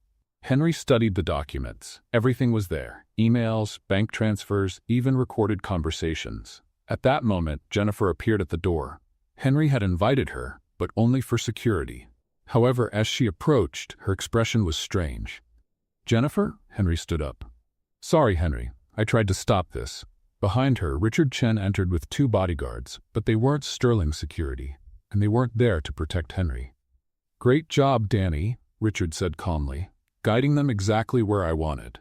Henry studied the documents. Everything was there. Emails, bank transfers, even recorded conversations. At that moment, Jennifer appeared at the door. Henry had invited her, but only for security. However, as she approached, her expression was strange. Jennifer? Henry stood up. Sorry, Henry. I tried to stop this. Behind her, Richard Chen entered with 2 bodyguards, but they weren't Sterling security, and they weren't there to protect Henry. Great job, Danny, Richard said calmly, guiding them exactly where I wanted.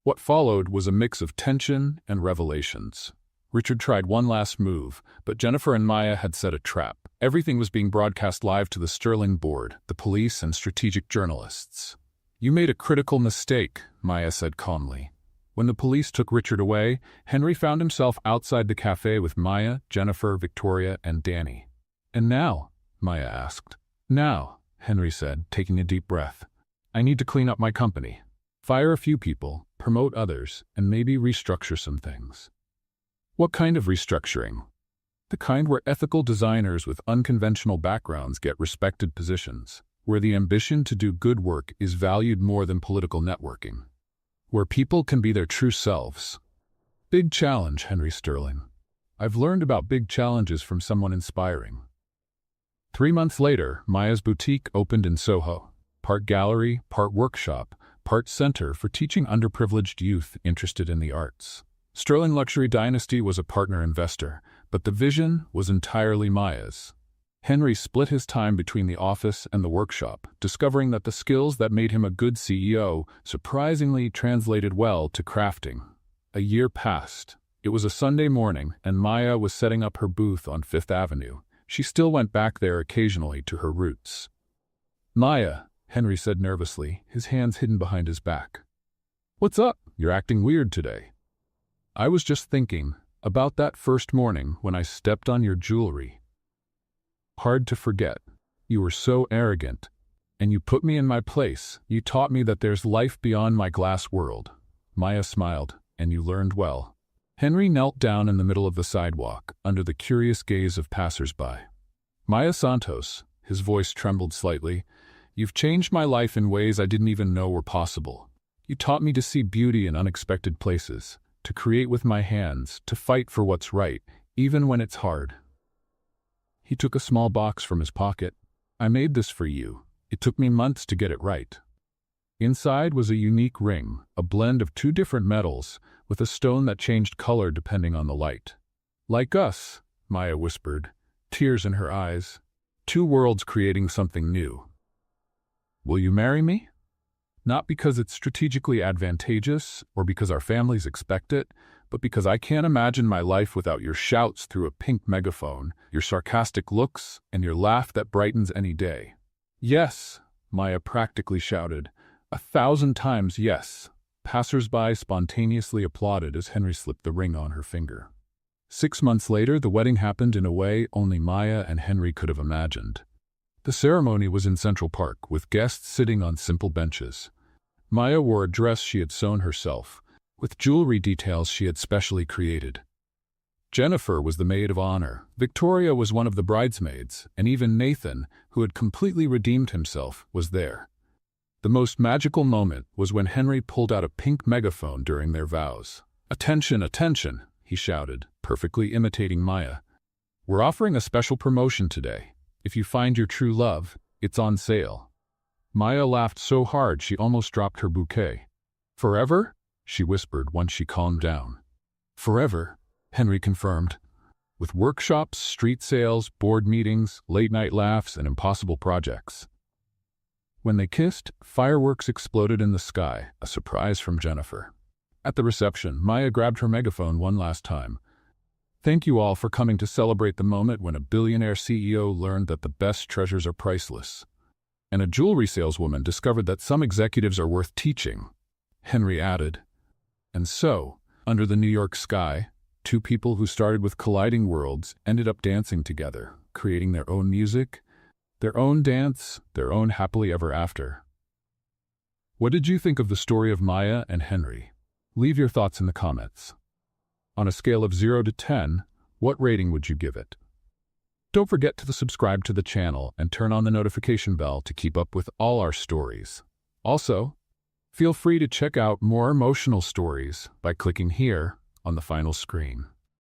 What followed was a mix of tension and revelations. Richard tried one last move, but Jennifer and Maya had set a trap. Everything was being broadcast live to the Sterling board, the police, and strategic journalists. You made a critical mistake, Maya said calmly. When the police took Richard away, Henry found himself outside the cafe with Maya, Jennifer, Victoria, and Danny. And now? Maya asked. Now, Henry said, taking a deep breath. I need to clean up my company. Fire a few people, promote others, and maybe restructure some things. What kind of restructuring? The kind where ethical designers with unconventional backgrounds get respected positions, where the ambition to do good work is valued more than political networking, where people can be their true selves. Big challenge, Henry Sterling. I've learned about big challenges from someone inspiring. 3 months later, Maya's boutique opened in Soho. Part gallery, part workshop, part center for teaching underprivileged youth interested in the arts. Sterling Luxury Dynasty was a partner investor, but the vision was entirely Maya's. Henry split his time between the office and the workshop, discovering that the skills that made him a good CEO surprisingly translated well to crafting. A year passed. It was a Sunday morning, and Maya was setting up her booth on Fifth Avenue. She still went back there occasionally to her roots. "Maya," Henry said nervously, his hands hidden behind his back. "What's up? You're acting weird today." "I was just thinking about that first morning when I stepped on your jewelry. Hard to forget. You were so arrogant, and you put me in my place. You taught me that there's life beyond my glass world." Maya smiled, "And you learned well." Henry knelt down in the middle of the sidewalk, under the curious gaze of passers-by. "Maya Santos," his voice trembled slightly, "you've changed my life in ways I didn't even know were possible. You taught me to see beauty in unexpected places, to create with my hands, to fight for what's right, even when it's hard." He took a small box from his pocket. "I made this for you. It took me months to get it right." Inside was a unique ring, a blend of 2 different metals, with a stone that changed color depending on the light. "Like us," Maya whispered, tears in her eyes. 2 worlds creating something new. "Will you marry me? Not because it's strategically advantageous or because our families expect it, but because I can't imagine my life without your shouts through a pink megaphone, your sarcastic looks, and your laugh that brightens any day." "Yes," Maya practically shouted. 1,000 times yes. Passers-by spontaneously applauded as Henry slipped the ring on her finger. 6 months later, the wedding happened in a way only Maya and Henry could have imagined. The ceremony was in Central Park, with guests sitting on simple benches. Maya wore a dress she had sewn herself, with jewelry details she had specially created. Jennifer was the maid of honor, Victoria was one of the bridesmaids, and even Nathan, who had completely redeemed himself, was there. The most magical moment was when Henry pulled out a pink megaphone during their vows. "Attention, attention," he shouted, perfectly imitating Maya. "We're offering a special promotion today. If you find your true love, it's on sale." Maya laughed so hard she almost dropped her bouquet. "Forever?" she whispered once she calmed down. "Forever," Henry confirmed. "With workshops, street sales, board meetings, late-night laughs, and impossible projects." When they kissed, fireworks exploded in the sky, a surprise from Jennifer. At the reception, Maya grabbed her megaphone one last time. "Thank you all for coming to celebrate the moment when a billionaire CEO learned that the best treasures are priceless. And a jewelry saleswoman discovered that some executives are worth teaching," Henry added. And so, under the New York sky, 2 people who started with colliding worlds ended up dancing together, creating their own music, their own dance, their own happily ever after. What did you think of the story of Maya and Henry? Leave your thoughts in the comments. On a scale of 0 to 10, what rating would you give it? Don't forget to subscribe to the channel and turn on the notification bell to keep up with all our stories. Also, feel free to check out more emotional stories by clicking here on the final screen.